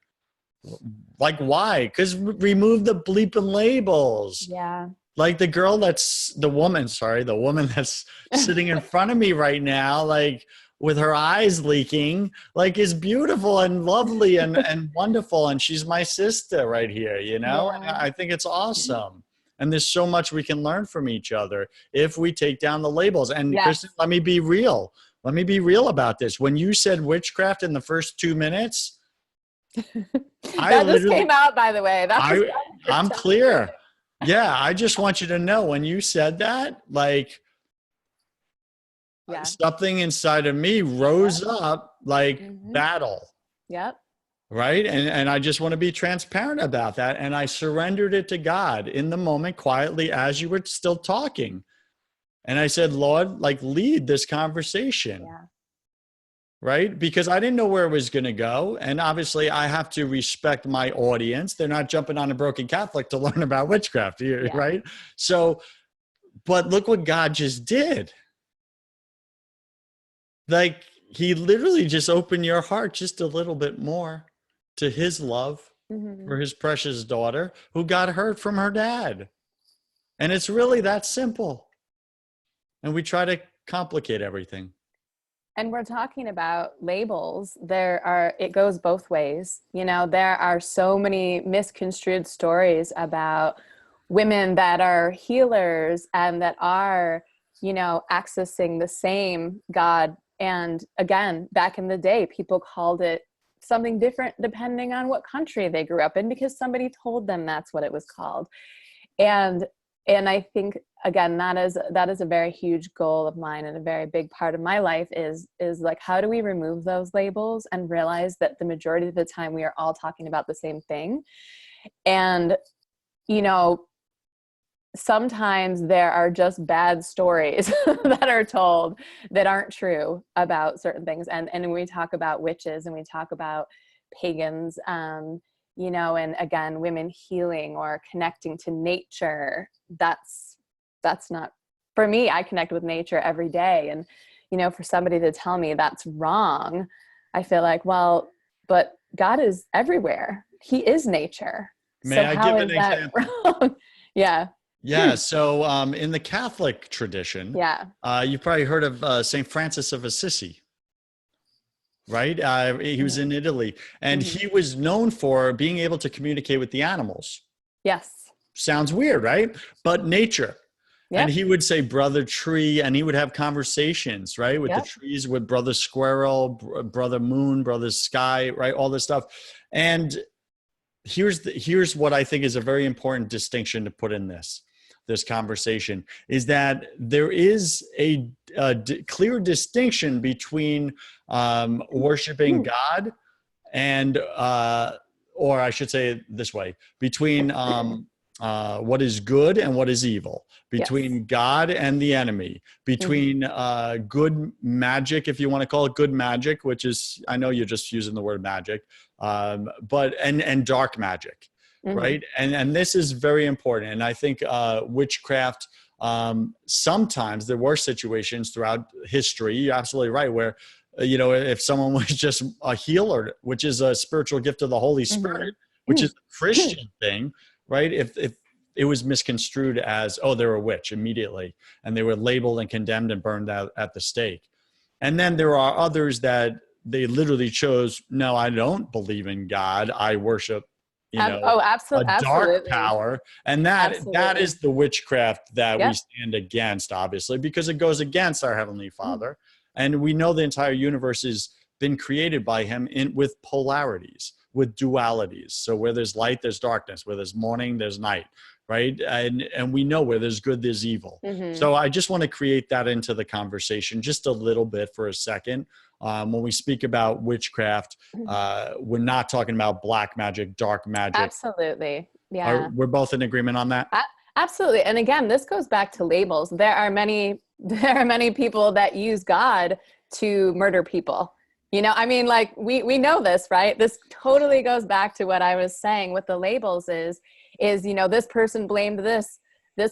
Like why? Because remove the bleeping labels. Yeah. Like the woman that's sitting in front of me right now, like with her eyes leaking, like is beautiful and lovely and wonderful. And she's my sister right here, And I think it's awesome. And there's so much we can learn from each other if we take down the labels. And Kristen, let me be real. Let me be real about this. When you said witchcraft in the first 2 minutes, that just came out, by the way. I'm clear. Yeah, I just want you to know when you said that, like something inside of me rose up like battle. Yep. Right. And I just want to be transparent about that. And I surrendered it to God in the moment quietly as you were still talking. And I said, Lord, like lead this conversation. Yeah. Right? Because I didn't know where it was going to go. And obviously I have to respect my audience. They're not jumping on a Broken Catholic to learn about witchcraft, right? So, but look what God just did. Like he literally just opened your heart just a little bit more to his love for his precious daughter who got hurt from her dad. And it's really that simple. And we try to complicate everything. And we're talking about labels. It goes both ways. There are so many misconstrued stories about women that are healers and that are, accessing the same God. And again, back in the day, people called it something different depending on what country they grew up in because somebody told them that's what it was called. And I think, again, that is a very huge goal of mine and a very big part of my life is like, how do we remove those labels and realize that the majority of the time we are all talking about the same thing? And, sometimes there are just bad stories that are told that aren't true about certain things. And when we talk about witches and we talk about pagans, and again, women healing or connecting to nature, that's not for me. I connect with nature every day. And, for somebody to tell me that's wrong, I feel like, well, but God is everywhere. He is nature. May So I how give an is that example? wrong? Yeah. Yeah. So in the Catholic tradition, Yeah. you've probably heard of St. Francis of Assisi, right? He was in Italy, and Mm-hmm. he was known for being able to communicate with the animals. Yes. Sounds weird, right? But nature. And Yep. he would say brother tree, and he would have conversations, right, with the Yep. trees, with brother squirrel, brother moon, brother sky, right, all this stuff. And here's what I think is a very important distinction to put in this conversation, is that there is a clear distinction between worshiping God and or I should say it this way, between what is good and what is evil, Yes. between God and the enemy, Mm-hmm. between good magic, if you want to call it good magic, which is, I know you're just using the word magic, but and dark magic, Mm-hmm. right? And this is very important. And I think witchcraft, sometimes there were situations throughout history, you're absolutely right, where if someone was just a healer, which is a spiritual gift of the Holy Spirit, which is a Mm-hmm. Christian thing, right? If it was misconstrued as, oh, they're a witch immediately, and they were labeled and condemned and burned out at the stake. And then there are others that they literally chose, no, I don't believe in God. I worship, Oh, a dark absolutely. power. And that Absolutely. is the witchcraft that we Yep. stand against, obviously, because it goes against our Heavenly Mm. Father. And we know the entire universe has been created by him with polarities, with dualities. So where there's light, there's darkness. Where there's morning, there's night, right? And we know where there's good, there's evil. Mm-hmm. So I just want to create that into the conversation just a little bit for a second. When we speak about witchcraft, we're not talking about black magic, dark magic. Absolutely. Yeah. We're both in agreement on that? A- Absolutely. And again, this goes back to labels. There are many there are many people that use God to murder people. I mean, like we know this, right? This totally goes back to what I was saying with the labels is this person blamed this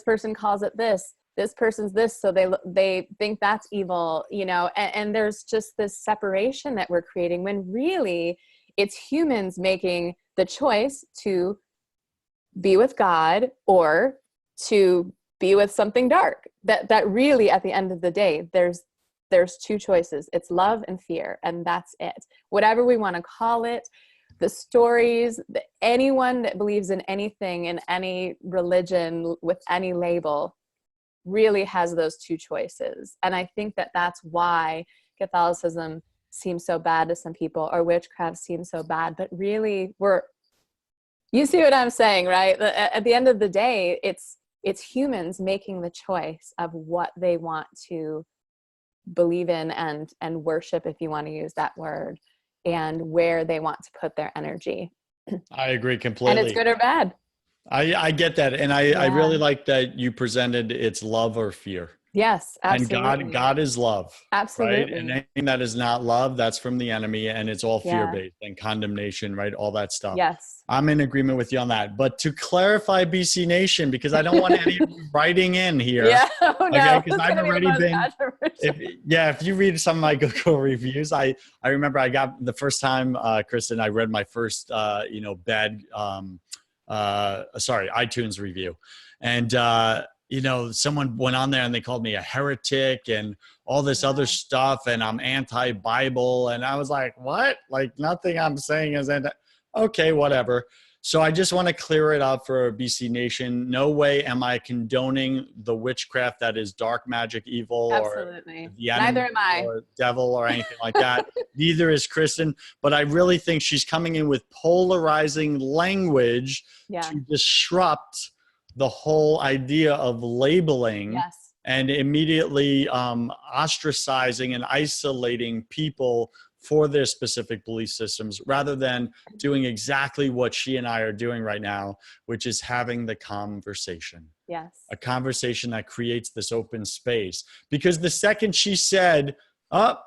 person calls it this person's this, so they think that's evil, and there's just this separation that we're creating when really it's humans making the choice to be with God or to be with something dark. That really, at the end of the day, there's two choices. It's love and fear, and that's it. Whatever we want to call it, the stories, anyone that believes in anything, in any religion, with any label, really has those two choices. And I think that that's why Catholicism seems so bad to some people, or witchcraft seems so bad. But really, you see what I'm saying, right? At the end of the day, it's humans making the choice of what they want to believe in and worship, if you want to use that word, and where they want to put their energy. I agree And it's completely. good or bad. I get that. And I really Yeah. like that you presented it's love or fear. Yes, And God, absolutely. God is love, right? And Absolutely. anything that is not love, that's from the enemy, and it's all Yeah. fear-based and condemnation, right? All that stuff. Yes. I'm in agreement with you on that. But to clarify, BC Nation, because I don't want any of you writing in here, Yeah. Oh okay? no, Because it's I've gonna be the already most been, controversial. if you read some of my Google reviews, I remember I got the first time, Kristen, I read my first, bad, iTunes review, and someone went on there and they called me a heretic and all this other Yeah. stuff, and I'm anti-Bible, and I was like, what? Like nothing I'm saying is okay, whatever. So I just want to clear it up for BC Nation. No way am I condoning the witchcraft that is dark magic, evil, or Absolutely. the Neither enemy am I. or devil or anything like that. Neither is Kristen. But I really think she's coming in with polarizing language Yeah. to disrupt the whole idea of labeling Yes. and immediately ostracizing and isolating people for their specific belief systems, rather than doing exactly what she and I are doing right now, which is having the conversation. Yes. A conversation that creates this open space. Because the second she said, oh,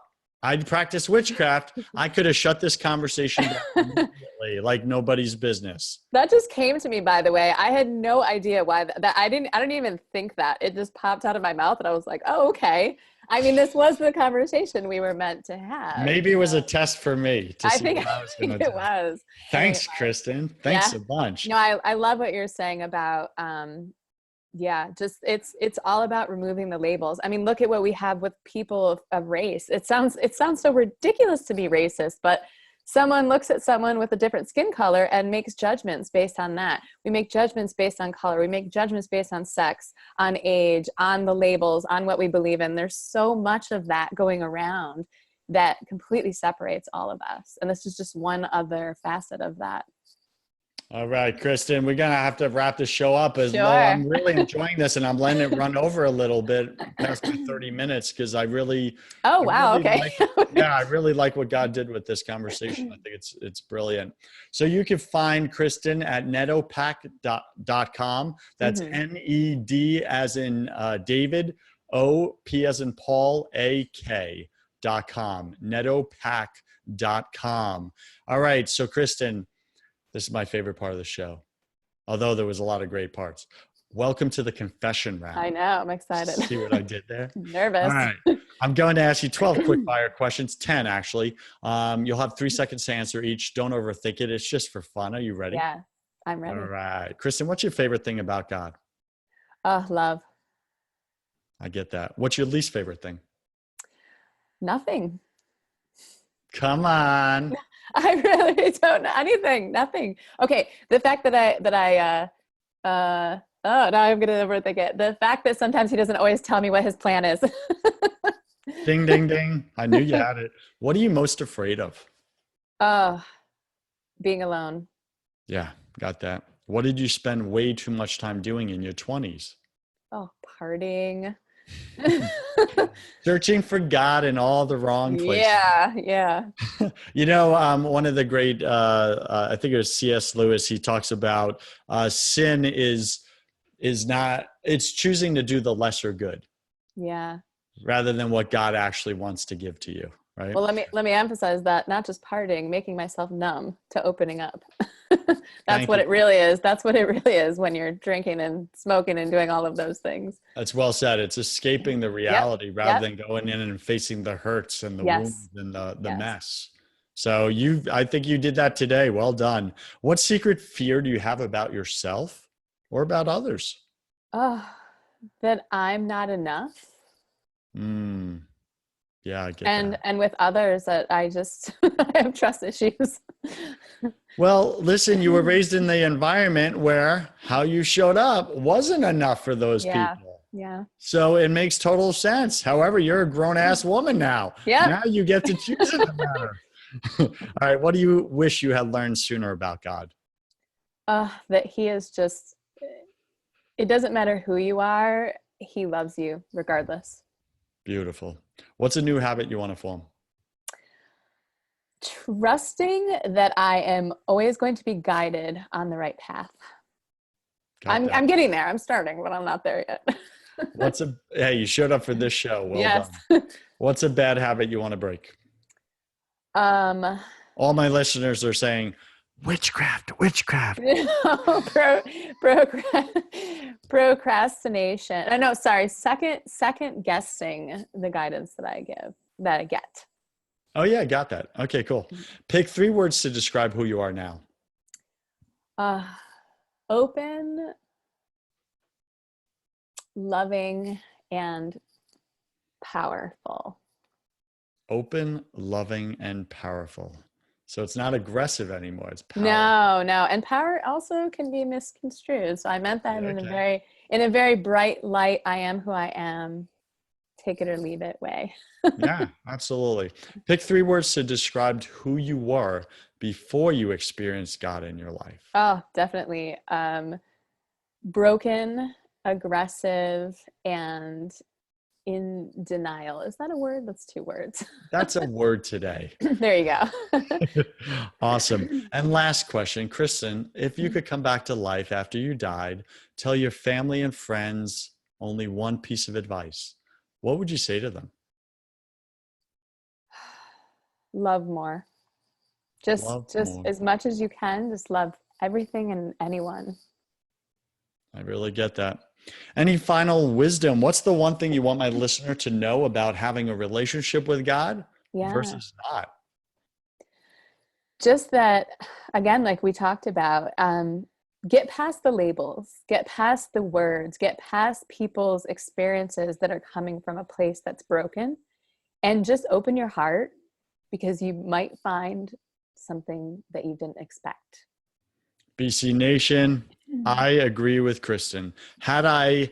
I'd practice witchcraft. I could have shut this conversation down immediately, like nobody's business. That just came to me, by the way. I had no idea why that I didn't even think that. It just popped out of my mouth and I was like, oh, okay. I mean, this was the conversation we were meant to have. Maybe it was a test for me to I see think, what I was I going think to it do. was. I think it Thanks, was. Kristen. Yeah. Thanks a bunch. No, I love what you're saying about yeah, just it's all about removing the labels. I mean, look at what we have with people of race. It sounds so ridiculous to be racist, but someone looks at someone with a different skin color and makes judgments based on that. We make judgments based on color. We make judgments based on sex, on age, on the labels, on what we believe in. There's so much of that going around that completely separates all of us. And this is just one other facet of that. All right, Kristen, we're going to have to wrap the show up as low. Sure. I'm really enjoying this and I'm letting it run over a little bit past my 30 minutes because I really, Oh, I wow. really Okay. like, yeah, I really like what God did with this conversation. I think it's brilliant. So you can find Kristen at nedopak.com. That's Mhm. NED as in David, OP as in Paul, AK.com, nedopak.com. All right. So Kristen, this is my favorite part of the show, although there was a lot of great parts. Welcome to the confession I round. know. I'm excited. See what I did there? All Nervous. right. I'm going to ask you 12 quick fire questions, 10 actually. You'll have 3 seconds to answer each. Don't overthink it. It's just for fun. Are you ready? Yeah, I'm All ready. right. Kristen, what's your favorite thing about God? Oh, love. I get that. What's your least favorite thing? Nothing. Come on. I really don't know anything. Nothing. Okay. The fact oh, now I'm going to overthink it. The fact that sometimes he doesn't always tell me what his plan is. Ding, ding, ding. I knew you had it. What are you most afraid of? Oh, being alone. Yeah, got that. What did you spend way too much time doing in your 20s? Oh, partying. Searching for God in all the wrong places. Yeah, yeah. You know, one of the great, I think it was C.S. Lewis. He talks about sin is not. It's choosing to do the lesser good Yeah. rather than what God actually wants to give to you. Right? Well, let me emphasize that not just partying, making myself numb to opening up. That's Thank what you. it really is. That's what it really is when you're drinking and smoking and doing all of those things. That's well said. It's escaping the Yep. reality rather Yep. than going in and facing the hurts and the Yes. wounds and the Yes. mess. So I think you did that today. Well done. What secret fear do you have about yourself or about others? Oh, that I'm not enough. Mm, yeah, I get And that. and with others that I just I have trust issues. Well, listen, you were raised in the environment where how you showed up wasn't enough for those Yeah. people. Yeah. So it makes total sense. However, you're a grown ass woman now. Yep. Now you get to choose in the matter. All right. What do you wish you had learned sooner about God? That he is just, it doesn't matter who you are, he loves you regardless. Beautiful. What's a new habit you want to form? Trusting that I am always going to be guided on the right path. Got that. I'm getting there. I'm starting, but I'm not there yet. Hey, you showed up for this show. Well Yes. done. What's a bad habit you want to break? Um, All my listeners are saying, witchcraft, witchcraft. pro, procrastination. No, sorry. Second guessing the guidance that I get. Oh, yeah, got that. Okay, cool. Pick 3 words to describe who you are now. Open, loving, and powerful. Open, loving, and powerful. So it's not aggressive anymore. It's powerful. No. And power also can be misconstrued. So I meant that Yeah, in a very bright light, I am who I am. Take it or leave it way. Yeah, absolutely. Pick 3 words to describe who you were before you experienced God in your life. Oh, definitely. Broken, aggressive, and in denial. Is that a word? That's 2 words. That's a word today. There you go. Awesome. And last question, Kristen, if you could come back to life after you died, tell your family and friends only one piece of advice, what would you say to them? Love more. Just Love just more. as much as you can, just love everything and anyone. I really get that. Any final wisdom? What's the one thing you want my listener to know about having a relationship with God Yeah. versus not? Just that, again, like we talked about, get past the labels, get past the words, get past people's experiences that are coming from a place that's broken, and just open your heart, because you might find something that you didn't expect. BC Nation, I agree with Kristen. Had I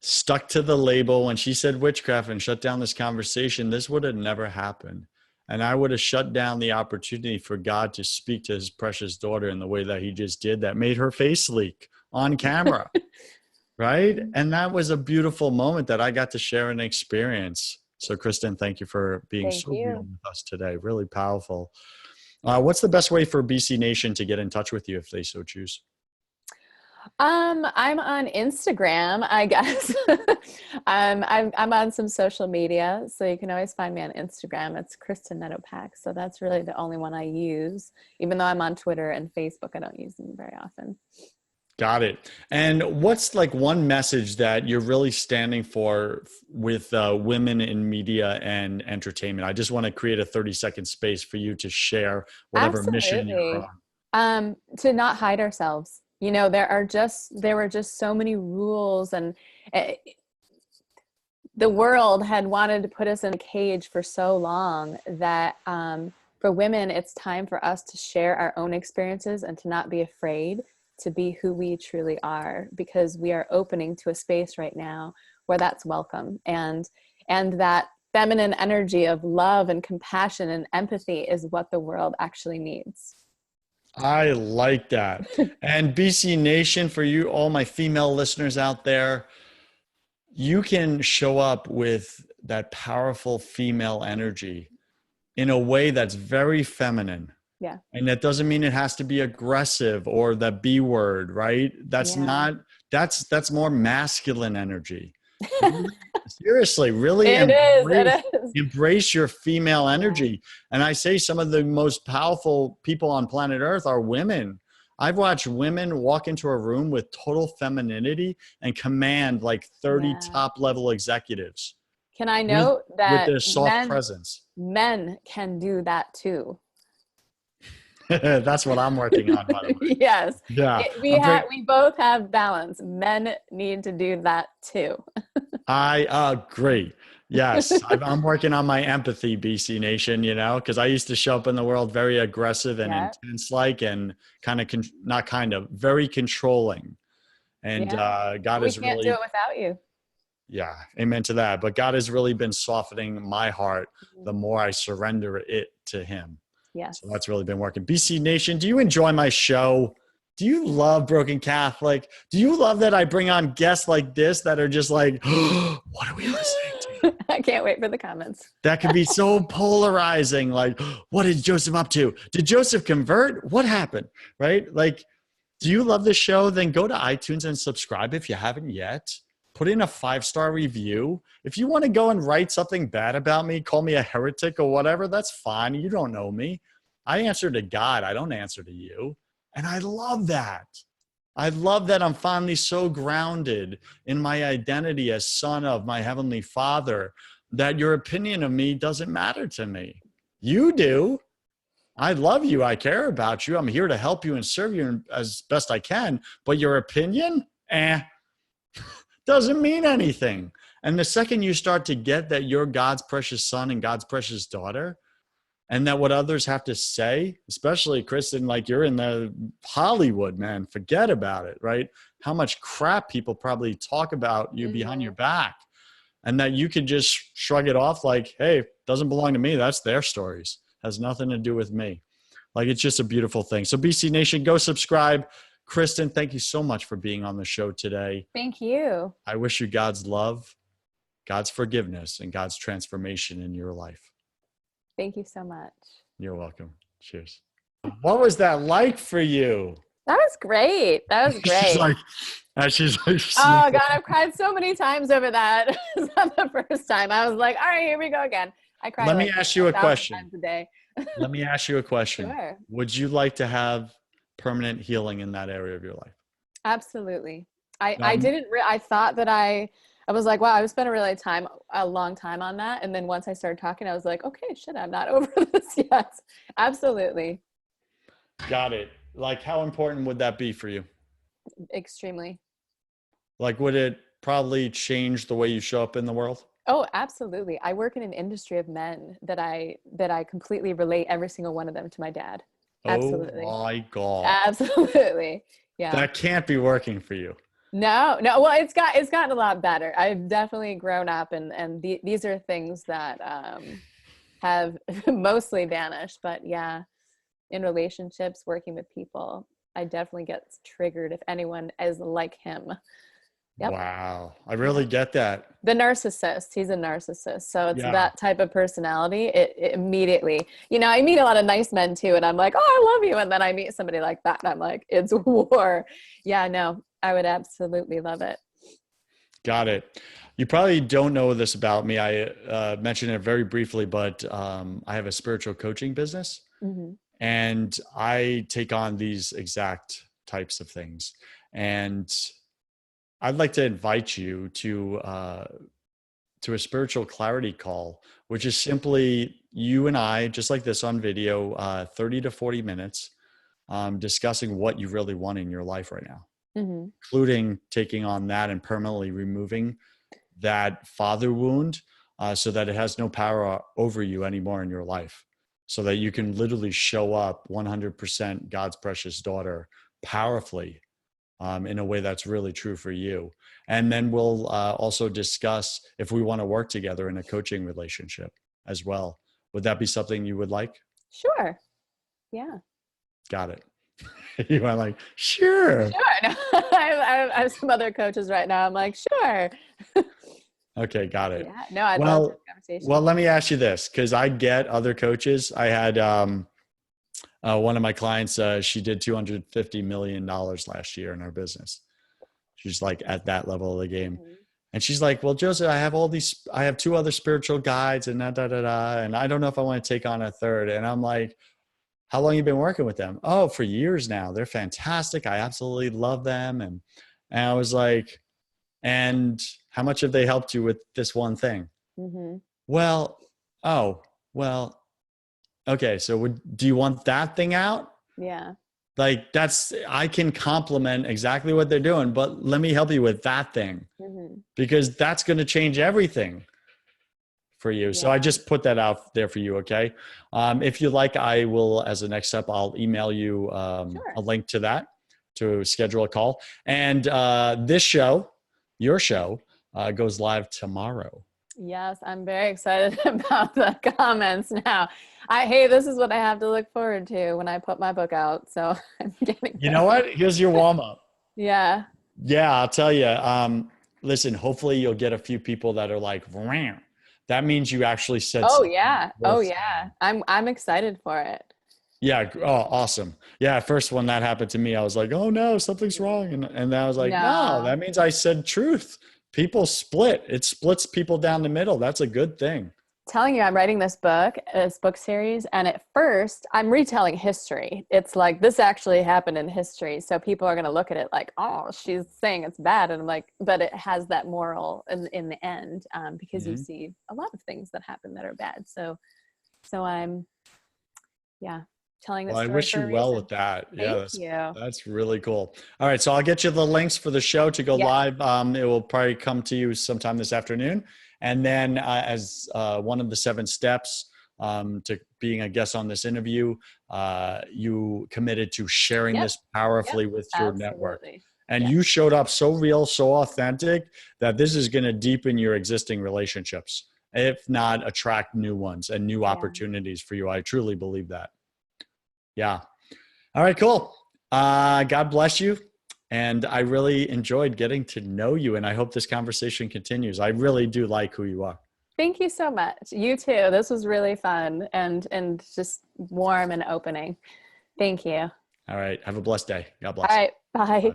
stuck to the label when she said witchcraft and shut down this conversation, this would have never happened. And I would have shut down the opportunity for God to speak to his precious daughter in the way that he just did, that made her face leak on camera. Right. And that was a beautiful moment that I got to share and experience. So, Kristen, thank you for being Thank so real you. with us today. Really powerful. What's the best way for BC Nation to get in touch with you if they so choose? I'm on Instagram, I guess. I'm on some social media, so you can always find me on Instagram. It's Kristen Nedopak. So that's really the only one I use, even though I'm on Twitter and Facebook. I don't use them very often. Got it. And what's like one message that you're really standing for with women in media and entertainment? I just want to create a 30-second space for you to share whatever mission you're Absolutely. on. To not hide ourselves. There were just so many rules, and uh, the world had wanted to put us in a cage for so long that for women, it's time for us to share our own experiences and to not be afraid to be who we truly are, because we are opening to a space right now where that's welcome, and that feminine energy of love and compassion and empathy is what the world actually needs. I like that. And BC Nation, for you, all my female listeners out there, you can show up with that powerful female energy in a way that's very feminine. Yeah. And that doesn't mean it has to be aggressive or the B word, right? That's Yeah. not, that's more masculine energy. Really, seriously, really It is. It is. embrace your female Yeah. energy. And I say some of the most powerful people on planet Earth are women. I've watched women walk into a room with total femininity and command like 30 Yeah. top level executives Can I with note with that their soft presence. men can do that too? That's what I'm working on, by the way. Yes. Yeah, We both have balance. Men need to do that too. I agree. Yes, I'm working on my empathy, BC Nation, because I used to show up in the world very aggressive and Yeah. intense like, and kind of, not kind of, very controlling. And Yeah. God We has can't do it really, without you. yeah, amen to that. But God has really been softening my heart the more I surrender it to him. Yes. So that's really been working. BC Nation, do you enjoy my show? Do you love Broken Catholic? Do you love that I bring on guests like this that are just like, what are we listening to? I can't wait for the comments. That could be so polarizing. Like, what is Joseph up to? Did Joseph convert? What happened? Right? Like, do you love the show? Then go to iTunes and subscribe if you haven't yet. Put in a 5-star review. If you want to go and write something bad about me, call me a heretic or whatever, that's fine. You don't know me. I answer to God. I don't answer to you. And I love that. I love that I'm finally so grounded in my identity as son of my Heavenly Father that your opinion of me doesn't matter to me. You do. I love you. I care about you. I'm here to help you and serve you as best I can. But your opinion, doesn't mean anything. And the second you start to get that you're God's precious son and God's precious daughter, and that what others have to say, especially Kristen, like you're in the Hollywood, man, forget about it, right? How much crap people probably talk about you behind your back, and that you could just shrug it off like, hey, doesn't belong to me. That's their stories. Has nothing to do with me. Like, it's just a beautiful thing. So BC Nation, go subscribe. Kristen, thank you so much for being on the show today. Thank you. I wish you God's love, God's forgiveness, and God's transformation in your life. Thank you so much. You're welcome. Cheers. What was that like for you? That was great. That was great. She's like, oh God, I've cried so many times over that. It's not the first time. I was like, all right, here we go again. I cry Let me like ask you a a thousand question. times a day. Let me ask you a question. Sure. Would you like to have permanent healing in that area of your life? Absolutely. I Um, didn't I thought that I was like, wow, I've spent a long time on that. And then once I started talking, I was like, okay, shit, I'm not over this yet. Absolutely. got it. Like, how important would that be for you? Extremely. Like, would it probably change the way you show up in the world? Oh, absolutely. I work in an industry of men that I completely relate every single one of them to my dad. Oh Absolutely. my God. Absolutely. Yeah. That can't be working for you. No, no. Well, it's gotten a lot better. I've definitely grown up, and these are things that have mostly vanished. But yeah, in relationships, working with people, I definitely get triggered if anyone is like him. Yep. Wow. I Yeah. really get that. The narcissist. He's a narcissist. So it's Yeah. that type of personality. It immediately, I meet a lot of nice men too, and I'm like, oh, I love you. And then I meet somebody like that, and I'm like, it's war. Yeah, no, I would absolutely love it. Got it. You probably don't know this about me. I mentioned it very briefly, but I have a spiritual coaching business Hmm. and I take on these exact types of things. And I'd like to invite you to a spiritual clarity call, which is simply you and I, just like this on video, 30 to 40 minutes, discussing what you really want in your life right now, Hmm. including taking on that and permanently removing that father wound so that it has no power over you anymore in your life, so that you can literally show up 100% God's precious daughter powerfully in a way that's really true for you. And then we'll also discuss if we want to work together in a coaching relationship as well. Would that be something you would like? Sure. Yeah. Got it. You are like, sure. Sure. No, I have some other coaches right now. I'm like, sure. Okay, got it. Yeah. No, I'd love to have Well, a conversation. well, let me ask you this, because I get other coaches. I had one of my clients, she did $250 million last year in her business. She's like at that level of the game. Mhm. And she's like, well, Joseph, I have two other spiritual guides and and I don't know if I want to take on a third. And I'm like, how long you been working with them? Oh, for years now. They're fantastic. I absolutely love them. And I was like, and how much have they helped you with this one thing? Mhm. Well, oh, well, okay. So do you want that thing out? Yeah. Like I can compliment exactly what they're doing, but let me help you with that thing Mhm. because that's going to change everything for you. So I Yeah. just put that out there for you. Okay. If you like, I will, as a next step, I'll email you a Sure. link to that to schedule a call. And this show, your show, goes live tomorrow. Yes, I'm very excited about the comments now. Hey, this is what I have to look forward to when I put my book out. So I'm getting You know ready. what? Here's your warm up. Yeah. Yeah, I'll tell you. Listen, hopefully you'll get a few people that are like, "Wow." That means you actually said Oh something yeah. Oh worth yeah. saying. I'm excited for it. Yeah. Oh, awesome. Yeah. At first, when that happened to me, I was like, oh no, something's Mhm. wrong. And then I was like, no, No. that means I said truth. People split. It splits people down the middle. That's a good thing. Telling you, I'm writing this book series, and at first I'm retelling history. It's like this actually happened in history. So people are gonna look at it like, oh, she's saying it's bad. And I'm like, but it has that moral in the end, because you Mhm. see a lot of things that happen that are bad. So I'm, yeah, telling that Well, I story wish for you a well with reason. that. Yeah, Thank you. that's really cool. All right, so I'll get you the links for the show to go Yeah. live. It will probably come to you sometime this afternoon, and then as one of the 7 steps to being a guest on this interview, you committed to sharing Yep. this Yep. powerfully with your network, Absolutely. and Yeah. you showed up so real, so authentic that this is going to deepen your existing relationships, if not attract new ones and new Yeah. opportunities for you. I truly believe that. Yeah. All right, cool. God bless you. And I really enjoyed getting to know you. And I hope this conversation continues. I really do like who you are. Thank you so much. You too. This was really fun and just warm and opening. Thank you. All right. Have a blessed day. God All bless. right. Bye. Bye.